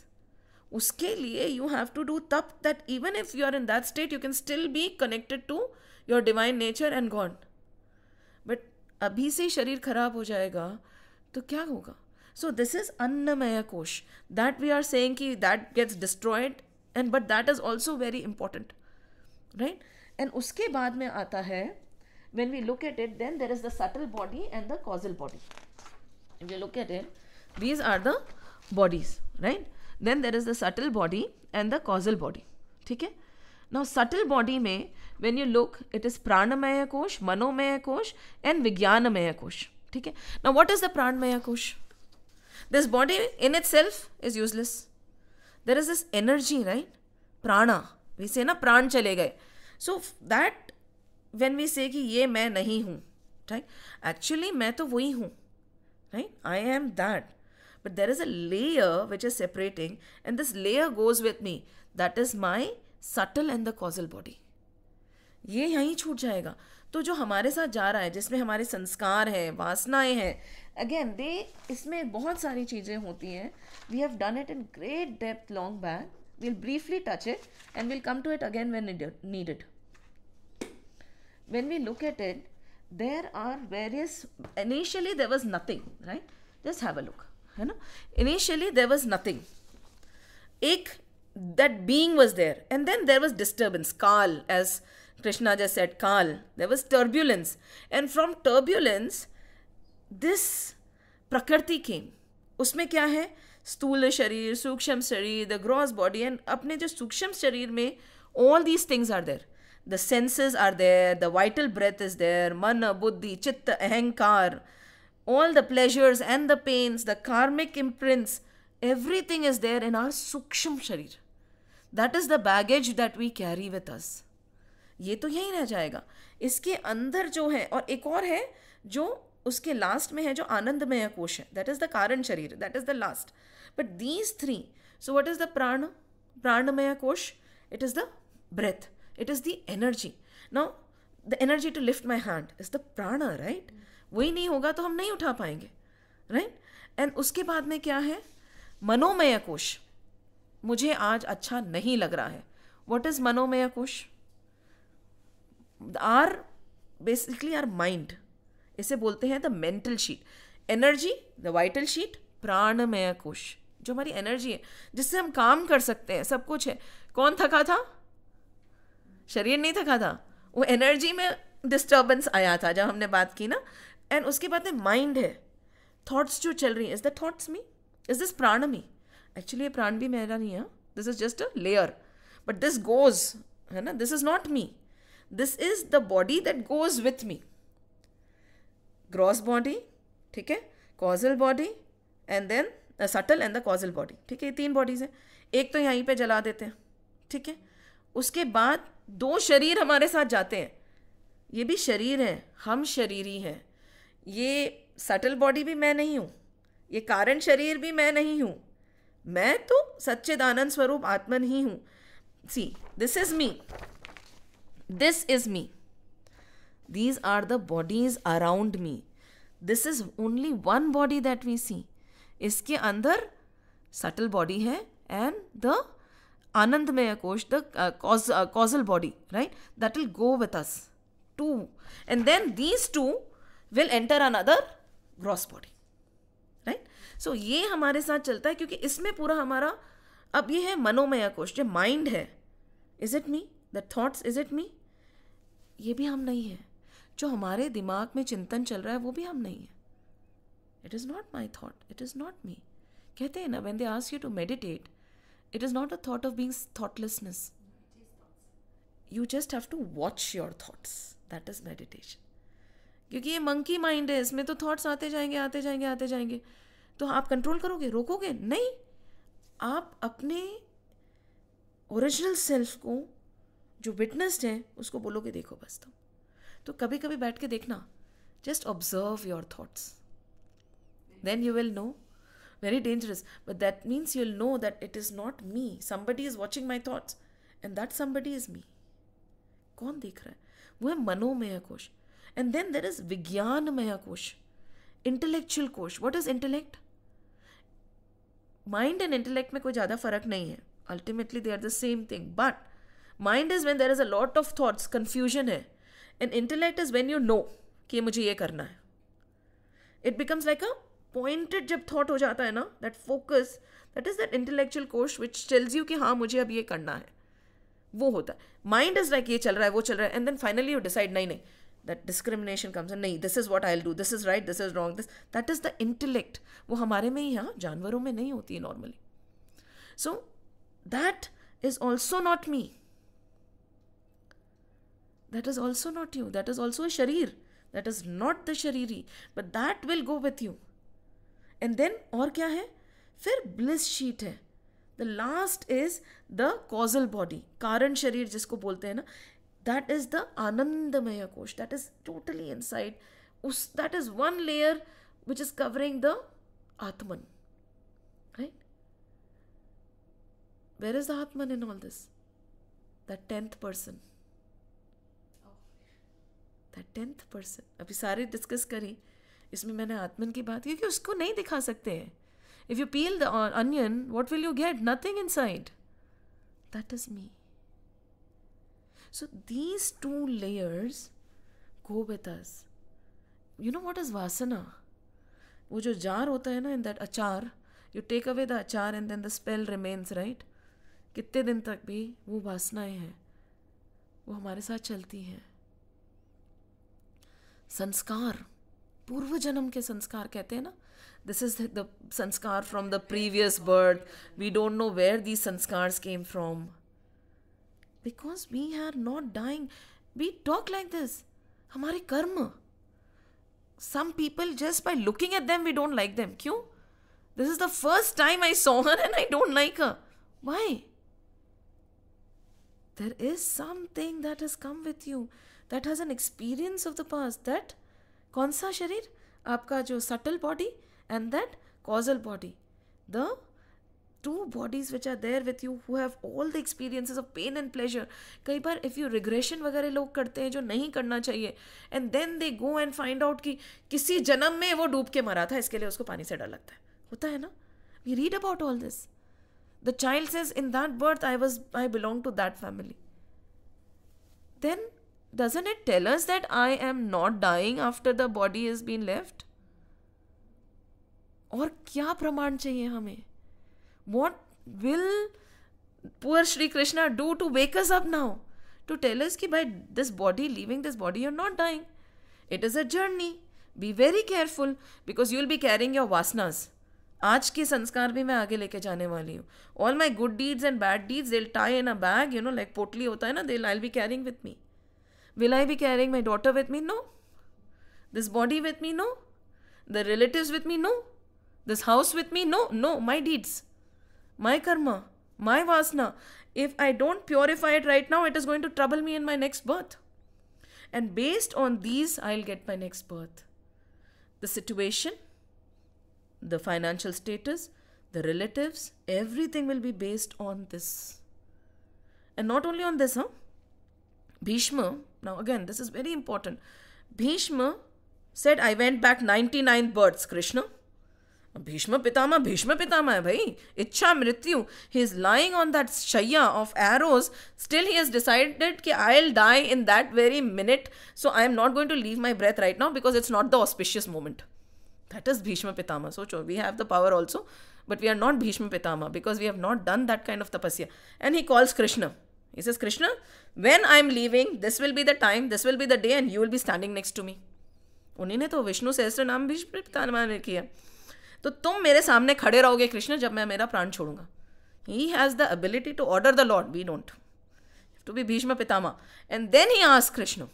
उसके लिए you have to do tap, that even if you are in that state, you can still be connected to your divine nature and God. But अभी से शरीर खराब हो जाएगा तो क्या होगा? So this is Annamaya Kosh. That we are saying कि that gets destroyed. And but that is also very important, right? And उसके बाद में आता है, when we look at it, then there is the subtle body and the causal body. If you look at it, these are the bodies, right? Then there is the subtle body and the causal body. ठीक है? Now subtle body में, when you look, it is Pranamaya Kosh, Manomaya Kosh and Vijnanamaya Kosh. ठीक है? Now what is the Pranamaya Kosh? This body in itself is useless. There is this energy, right? Prana. We say na pran chale gaye. So that when we say कि ये मैं नहीं हूँ, right? Actually मैं तो वही हूँ, right? I am that. But there is a layer which is separating, and this layer goes with me. That is my subtle and the causal body. ये यहीं छूट जाएगा. तो जो हमारे साथ जा रहा है, जिसमें हमारे संस्कार हैं, वासनाएं हैं, अगेन इसमें बहुत सारी चीज़ें होती हैं. We have done it in great depth long back. We'll briefly touch it and we'll come to it again when needed. When we look at it, there are various. Initially there was nothing, right? Just have a look, है ना? Initially there was nothing. एक that being was there, and then there was disturbance, Kal, as Krishna just said, Kal. There was turbulence, and from turbulence this prakriti came. उसमें क्या है? स्थूल शरीर, सूक्ष्म शरीर, the gross body, and अपने जो सूक्ष्म शरीर में all these things are there. The senses are there, the vital breath is there, mana, buddhi, chitta, ahankar, all the pleasures and the pains, the karmic imprints, everything is there in our सूक्ष्म शरीर. That is the baggage that we carry with us. ये तो यहीं रह जाएगा. इसके अंदर जो है, और एक और है जो उसके लास्ट में है, जो आनंदमय कोश है. That is the कारण शरीर. That is the last. But these three. So what is the prana? Pranamaya kosh. It is the breath. It is the energy. Now the energy to lift my hand is the prana, right? वही नहीं होगा तो हम नहीं उठा पाएंगे, right? And उसके बाद में क्या है? मनोमय कोश. मुझे आज अच्छा नहीं लग रहा है. व्हाट इज मनोमय कोश? Are basically our mind. इसे बोलते हैं the mental sheet. Energy the vital sheet. प्राणमय कोश जो हमारी एनर्जी है, जिससे हम काम कर सकते हैं, सब कुछ है. कौन थका था? शरीर नहीं थका था, वो एनर्जी में डिस्टर्बेंस आया था जब हमने बात की ना. एंड उसके बाद में माइंड है. थॉट्स जो चल रही हैं, is the thoughts me? Is this prana me? Actually ये प्राण भी मेरा नहीं है, this is just a layer, but this goes, है ना, this is not me. This is the body that goes with me. Gross body, ठीक है, causal body and then subtle and the causal body. ठीक है, ये 3 bodies हैं. एक तो यहीं पे जला देते हैं, ठीक है. उसके बाद 2 शरीर हमारे साथ जाते हैं. ये भी शरीर है, हम शरीरी हैं. ये सटल बॉडी भी मैं नहीं हूँ, ये कारण शरीर भी मैं नहीं हूँ. मैं तो सच्चिदानंद स्वरूप आत्मन ही हूँ. See, this is me, this is me. These are the bodies around me. This is only one body that we see. इसके अंदर subtle body है and the आनंदमय कोश, the causal body, right? That will go with us. 2. And then these 2 will enter another gross body. Right? So ये हमारे साथ चलता है क्योंकि इसमें पूरा हमारा, अब ये है मनोमय कोश, जो माइंड है. Is it me? The thoughts, is it me? ये भी हम नहीं है. जो हमारे दिमाग में चिंतन चल रहा है वो भी हम नहीं है. It is not my thought, it is not me. कहते हैं ना, when they ask you to meditate, it is not a thought of being thoughtlessness. You just have to watch your thoughts. That is meditation. क्योंकि ये monkey mind है, इसमें तो thoughts आते जाएंगे आते जाएंगे आते जाएंगे. तो आप कंट्रोल करोगे, रोकोगे? नहीं. आप अपने ओरिजिनल सेल्फ को जो विटनेस्ड है उसको बोलोगे देखो बस तुम. तो कभी कभी बैठ के देखना, just observe your thoughts, then you will know. Very dangerous, but that means you will know that it is not me. Somebody is watching my thoughts and that somebody is me. कौन देख रहा है? वो है मनोमय कोश. And then there is विज्ञानमय kosha, intellectual kosha. What is intellect? Mind and intellect में कोई ज़्यादा फर्क नहीं है. Ultimately they are the same thing. But mind is when there is a lot of thoughts, confusion है. And intellect is when you know कि मुझे ये करना है. It becomes like a pointed जब thought हो जाता है ना, that focus, that is that intellectual course which tells you कि हाँ मुझे अब ये करना है. वो होता है. Mind is like ये चल रहा है, वो चल रहा है, and then finally you decide नहीं नहीं. That discrimination comes and नहीं, this is what I'll do, this is right, this is wrong, this, that is the intellect. वो हमारे में ही, हाँ, जानवरों में नहीं होती है normally. So that is also not me. That is also not you. That is also a sharir. That is not the shariri. But that will go with you. And then और क्या है? फिर bliss sheet है. The last is the causal body. कारण शरीर जिसको बोलते हैं ना. That is the आनंदमय कोश. That is totally inside. That is one layer which is covering the Atman. Right? Where is the Atman in all this? That 10th person. That 10th person. अभी सारे डिस्कस करी, इसमें मैंने आत्मन की बात की कि उसको नहीं दिखा सकते हैं. If you peel the onion, what will you get? Nothing inside. That is me. So these 2 layers go with us. You know what is vasana? वो जो जार होता है ना, in that achar, you take away the achar and then the spell remains, right? कितने दिन तक भी वो वासनाएं हैं, वो हमारे साथ चलती हैं. संस्कार, पूर्व जन्म के संस्कार कहते हैं ना. This is the sanskar from the previous birth. We don't know where these sanskars came from, because we are not dying. We talk like this. हमारे कर्म, some people just by looking at them we don't like them. क्यों? This is the first time I saw her and I don't like her. Why? There is something that has come with you, that has an experience of the past. That कौन सा शरीर? आपका जो subtle body and that causal body. The two bodies which are there with you who have all the experiences of pain and pleasure. कई बार if you regression वगैरह लोग करते हैं जो नहीं करना चाहिए, and then they go and find out कि किसी जन्म में वो डूब के मरा था, इसके लिए उसको पानी से डर लगता है. होता है ना? We read about all this. The child says, in that birth I belong to that family. Then doesn't it tell us that I am not dying after the body has been left? और क्या प्रमाण चाहिए हमें? What will poor Shri Krishna do to wake us up now? To tell us that by this body, leaving this body, you're not dying. It is a journey. Be very careful because you'll be carrying your vasanas. आज के संस्कार भी मैं आगे लेके जाने वाली हूँ. All my good deeds and bad deeds, they'll tie in a bag, like पोटली होता है ना, I'll be carrying with me. Will I be carrying my daughter with me? No. This body with me? No. The relatives with me? No. This house with me? No. No. My deeds. My karma. My vasana. If I don't purify it right now, it is going to trouble me in my next birth. And based on these, I'll get my next birth. The situation, the financial status, the relatives, everything will be based on this. And not only on this, Bhishma, now again, this is very important. Bhishma said, I went back 99 births, Krishna. Bhishma Pitama hai bhai. Ichha mrityu. He is lying on that shayya of arrows. Still he has decided that I'll die in that very minute. So I am not going to leave my breath right now because it's not the auspicious moment. That is Bhishma Pitama. So we have the power also. But we are not Bhishma Pitama because we have not done that kind of tapasya. And he calls Krishna. He says, Krishna, when I am leaving, this will be the time, this will be the day and you will be standing next to me. उन्हीं तो विष्णु सहस्त्र नाम भीष्म पितामह ने किया. तो तुम मेरे सामने खड़े रहोगे कृष्ण जब मैं मेरा प्राण छोड़ूंगा. He has the ability to order the Lord. We don't. You have to be Bhishma Pitama. And then he asks Krishna,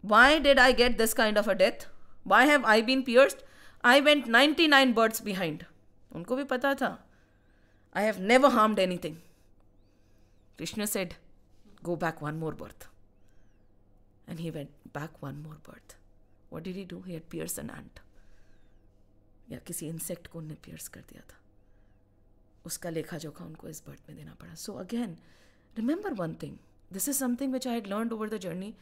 why did I get this kind of a death? Why have I been pierced? I went 99 births behind. उनको भी पता था. I have never harmed anything. Krishna said, go back one more birth. And he went back one more birth. What did he do? He had pierced an ant. या किसी insect को उन्हें piers कर दिया था. उसका लेखा जोखा उनको इस बर्थ में देना पड़ा. So again remember one thing, this is something which I had learned over the journey.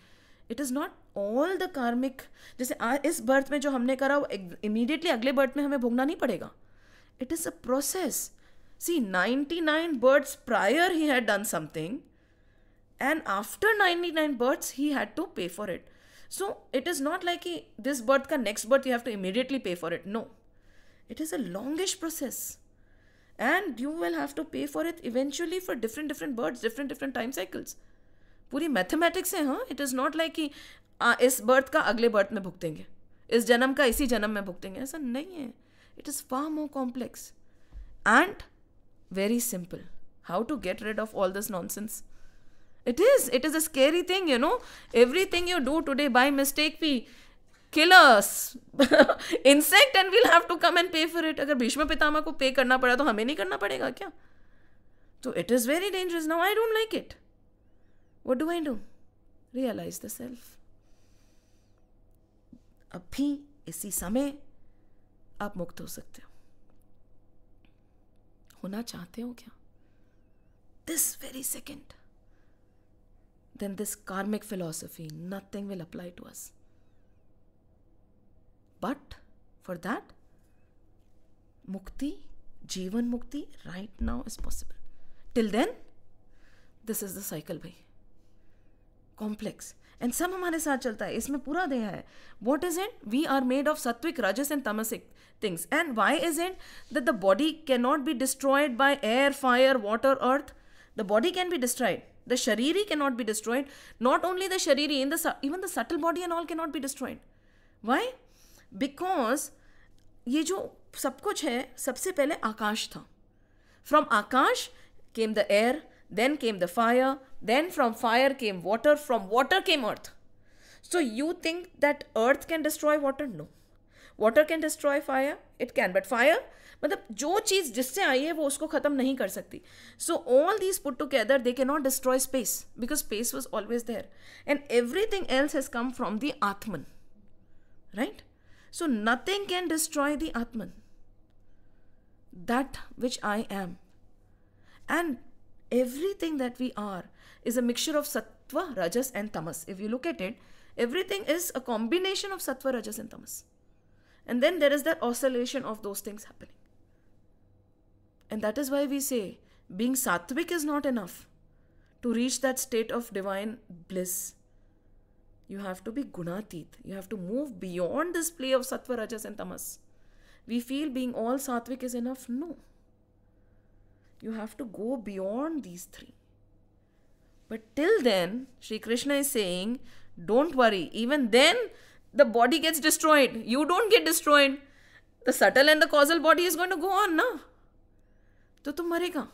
It is not all the कार्मिक. जैसे इस बर्थ में जो हमने करा वो इमीडिएटली अगले बर्थ में हमें भोगना नहीं पड़ेगा. It is a process. See 99 births prior he had done something and after 99 births he had to pay for it. So it is not like this birth ka next birth you have to immediately pay for it. No. It is a longish process. And you will have to pay for it eventually for different births, different time cycles. पूरी mathematics है. हाँ, it is not like कि इस birth का अगले birth में भुगतेंगे, इस जन्म का इसी जन्म में भुगतेंगे. ऐसा नहीं है. It is far more complex and very simple. How to get rid of all this nonsense? It is a scary thing, Everything you do today by mistake, we kill us insect and we'll have to come and pay for it. अगर भीष्म पितामह को पे करना पड़ा तो हमें नहीं करना पड़ेगा क्या? So it is very dangerous. Now I don't like it. What do I do? Realize the self. अभी इसी समय आप मुक्त हो सकते हो. होना चाहते हो क्या? This very second. Then this karmic philosophy, nothing will apply to us. But for that, mukti, Jeevan mukti, right now is possible. Till then, this is the cycle, bhai. Complex. And सब हमारे साथ चलता है. इसमें पूरा देह है. What is it? We are made of sattvic, rajas and tamasic things. And why is it that the body cannot be destroyed by air, fire, water, earth? The body can be destroyed. The shariri cannot be destroyed. Not only the shariri, even the subtle body and all cannot be destroyed. Why? Because ये जो सब कुछ है, सबसे पहले आकाश था. From Akash came the air, then came the fire, then from fire came water, from water came earth. So you think that earth can destroy water? No. Water can destroy fire? It can. But fire, मतलब जो चीज़ जिससे आई है वो उसको ख़त्म नहीं कर सकती. So all these put together, they cannot destroy space because space was always there. And everything else has come from the Atman. Right? So nothing can destroy the Atman. that which I am. And everything that we are is a mixture of sattva, rajas and tamas. If you look at it, everything is a combination of sattva, rajas and tamas. And then there is that oscillation of those things happening. And that is why we say being sattvic is not enough to reach that state of divine bliss. You have to be gunatit. You have to move beyond this play of sattva, rajas and tamas. We feel being all sattvic is enough. No. You have to go beyond these three. But till then, Shri Krishna is saying, don't worry. Even then, the body gets destroyed. You don't get destroyed. The subtle and the causal body is going to go on, na? तो तुम मरेगा.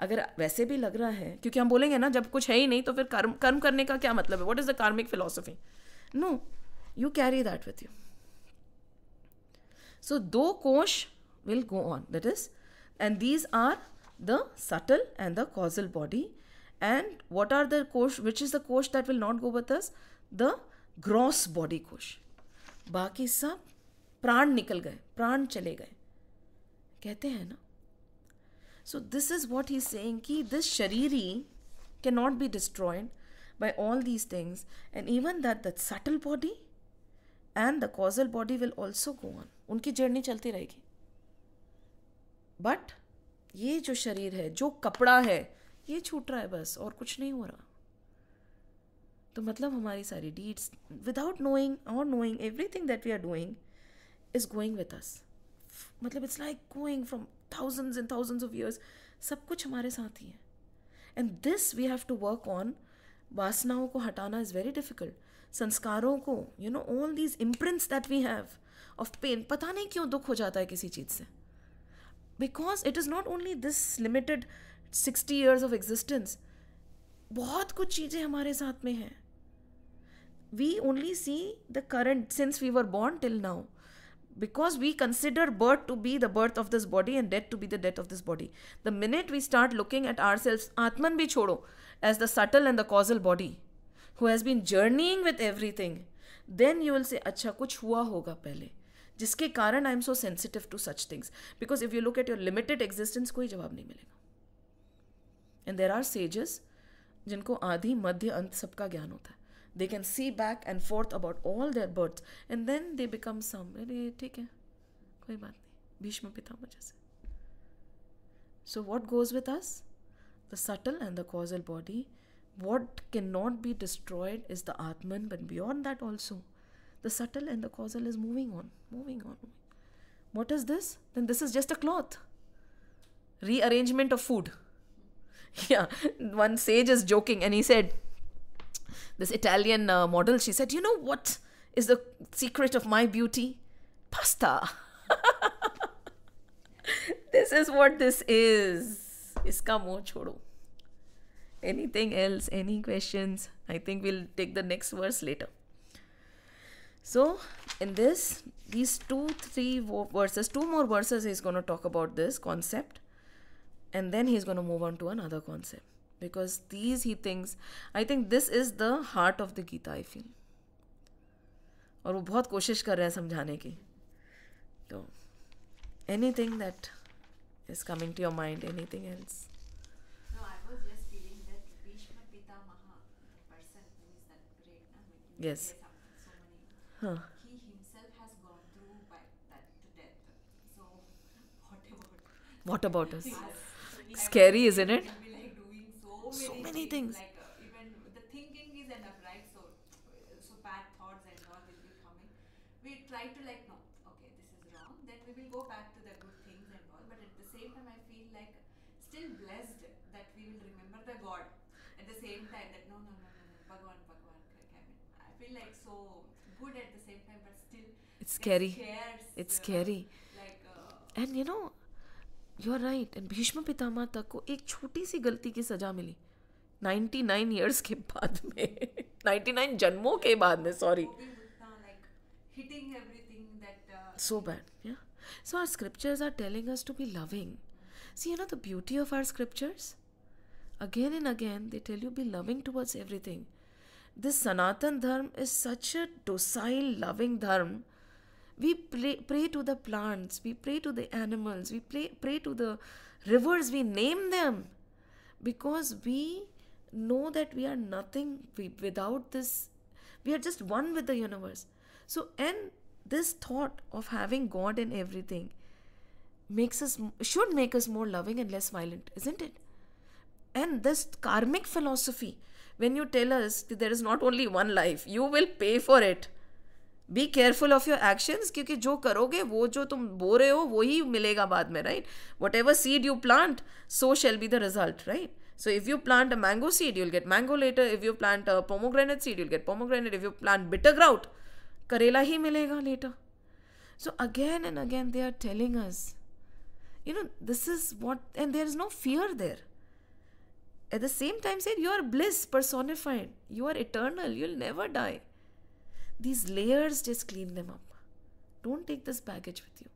अगर वैसे भी लग रहा है, क्योंकि हम बोलेंगे ना जब कुछ है ही नहीं तो फिर कर्म करने का क्या मतलब है? What is the karmic philosophy? No, you carry that with you. So do kosh will go on. That is, and these are the subtle and the causal body. And what are the kosh? Which is the kosh that will not go with us? The gross body kosh. बाकी सब प्राण निकल गए, प्राण चले गए, कहते हैं ना. So this is what he's saying, कि this shariri cannot be destroyed by all these things, and even that subtle body and the causal body will also go on. उनकी जर्नी चलती रहेगी. But ये जो शरीर है, जो कपड़ा है, ये छूट रहा है बस, और कुछ नहीं हो रहा. तो मतलब हमारी सारी deeds, without knowing or knowing, everything that we are doing is going with us. मतलब it's like going from thousands and thousands of years. सब कुछ हमारे साथ ही है. And this we have to work on. वासनाओं को हटाना is very difficult. संस्कारों को, you know, all these imprints that we have of pain. पता नहीं क्यों दुख हो जाता है किसी चीज़ से. Because it is not only this limited 60 years of existence. बहुत कुछ चीज़ें हमारे साथ में हैं. We only see the current since we were born till now. Because we consider birth to be the birth of this body and death to be the death of this body. The minute we start looking at ourselves, Atman bhi chodo, as the subtle and the causal body, who has been journeying with everything, then you will say, अच्छा कुछ हुआ होगा पहले, जिसके कारण I am so sensitive to such things. Because if you look at your limited existence, कोई जवाब नहीं मिलेगा. And there are sages, जिनको आदि मध्य अंत सबका ज्ञान होता है. They can see back and forth about all their births, and then they become some. अरे ठीक है, कोई बात नहीं, भीष्म पितामह जैसे. So what goes with us? The subtle and the causal body. What cannot be destroyed is the Atman, but beyond that also, the subtle and the causal is moving on, moving on. What is this? Then this is just a cloth. Rearrangement of food. Yeah, one sage is joking and he said, this Italian model, she said, you know what is the secret of my beauty? Pasta. This is what this is. Iska moh chodo. Anything else? Any questions? I think we'll take the next verse later. So, in this, these 2-3 verses, 2 more verses, he's going to talk about this concept. And then he's going to move on to another concept. Because these he thinks, I think this is the heart of the Gita, I feel. और वो बहुत कोशिश कर रहे हैं समझाने की. तो anything that is coming to your mind, anything else? No, I was just feeling that Bhishma Pitamaha, the person who is that great, Yes. so many. Huh. He himself has gone through by that to death. So what about What about us? us? Scary, isn't it? We'll be like doing So many things. Like even the thinking is enough, right? So bad thoughts and all will be coming. We try to like, no, okay, this is wrong. Then we will go back to the good things and all. But at the same time, I feel like still blessed that we will remember the God. At the same time, that no, Bhagwan. I feel like so good at the same time, but still It's scary. scares, It's scary. Like And you know, you're right. And Bhishma Pitamah तक को एक छोटी सी गलती की सजा मिली 99 years के बाद में 99 जन्मों के बाद में, sorry. वो भी उतना like hitting everything that So bad. Yeah. So our scriptures are telling us to be loving. See, you know the beauty of our scriptures? Again and again, they tell you be loving towards everything. This Sanatan Dharma is such a docile, loving Dharma We pray to the plants, we pray to the animals, we pray to the rivers, we name them, because we know that we are nothing without this. We are just one with the universe. So, and this thought of having God in everything should make us more loving and less violent, isn't it? And this karmic philosophy, when you tell us that there is not only one life, you will pay for it. Be careful of your actions, क्योंकि जो करोगे वो जो तुम बो रहे हो वो ही मिलेगा बाद में, right? What ever seed you plant so shall be the result, right? So if you plant a mango seed, you'll get mango later. If you plant a pomegranate seed, you'll get pomegranate. If you plant bitter grout, karela hi milega later. So again and again they are telling us, this is what, and there is no fear there. At the same time said, you are bliss personified. You are eternal. You'll never die. These layers, just clean them up. Don't take this baggage with you.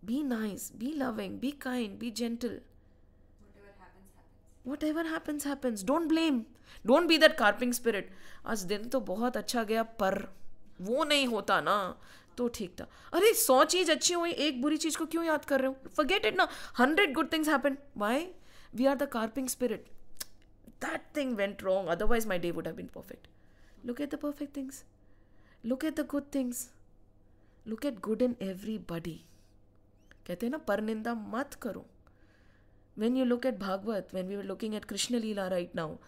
Be nice, be loving, be kind, be gentle. Whatever happens, happens. Don't blame. Don't be that carping spirit. आज दिन तो बहुत अच्छा गया पर वो नहीं होता ना तो ठीक था. अरे 100 चीज अच्छी हुई, एक बुरी चीज को क्यों याद कर रहे हो? Forget it ना. 100 good things happen. Why? We are the carping spirit. That thing went wrong. Otherwise my day would have been perfect. Look at the perfect things. Look at the good things. Look at good in everybody. कहते हैं ना परनिंदा मत करो. When you look at Bhagavad, when we were looking at Krishna Leela right now,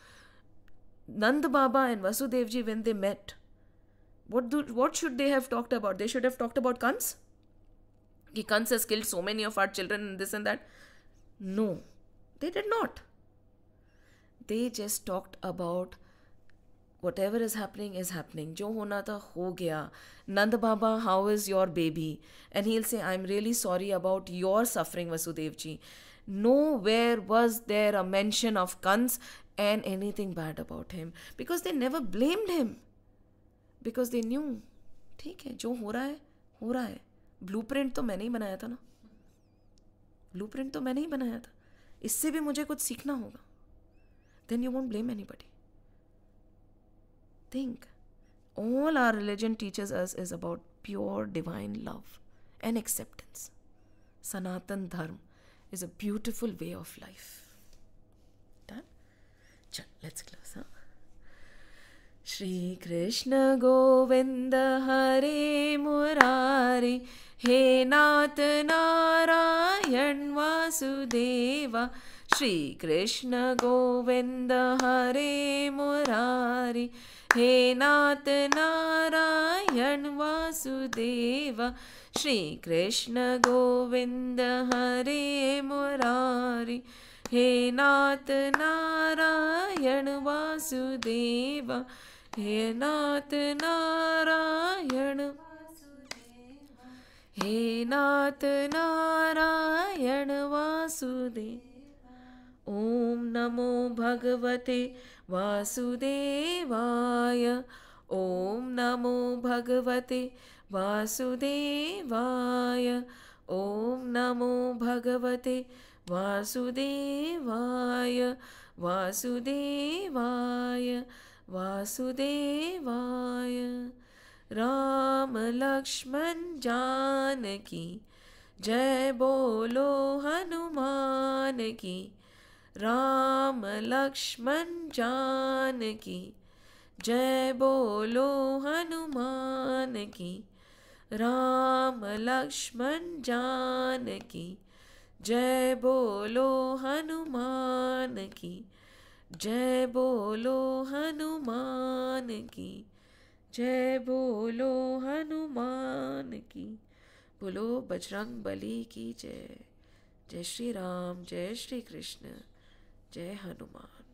Nand Baba and Vasudev ji, when they met, what should they have talked about? They should have talked about Kans? Ki Kans has killed so many of our children and this and that. No, they did not. They just talked about whatever is happening is happening. Jo hona tha ho gaya. Nand Baba, how is your baby? And he'll say, I'm really sorry about your suffering, Vasudev ji. Nowhere was there a mention of Kans and anything bad about him, because they never blamed him, because they knew ठीक है जो हो रहा है. Blueprint तो मैंने ही बनाया था ना. ब्लूप्रिंट तो मैंने ही बनाया था. इससे भी मुझे कुछ सीखना होगा. Then you won't blame anybody. Think. All our religion teaches us is about pure divine love and acceptance. Sanatan Dharma is a beautiful way of life. Done? Chal, let's close, huh? Shri Krishna Govinda Hare Murari He Nath Narayan Vasudeva. Shri Krishna Govinda Hare Murari He Nath Narayan Vasudeva. Shri Krishna Govinda Hare Murari He Nath Narayan Vasudeva. He Nath Narayan Vasudeva. He Nath Narayan Vasudeva. Om Namo Bhagavate Vasudevaya. Om Namo Bhagavate Vasudevaya. Om Namo Bhagavate Vasudevaya. Vasudevaya. Vasudevaya. Ram Lakshman Janaki Jai Bolo Hanuman ki. Ram Lakshman Janaki Jai Bolo Hanuman ki. Ram Lakshman Janaki Jai Bolo Hanuman ki. Jai Bolo Hanuman ki. Jai Bolo Hanuman ki. Bolo Bajrang Bali ki jai. Jai Shri Ram, Jai Shri Krishna, Jai Hanuman.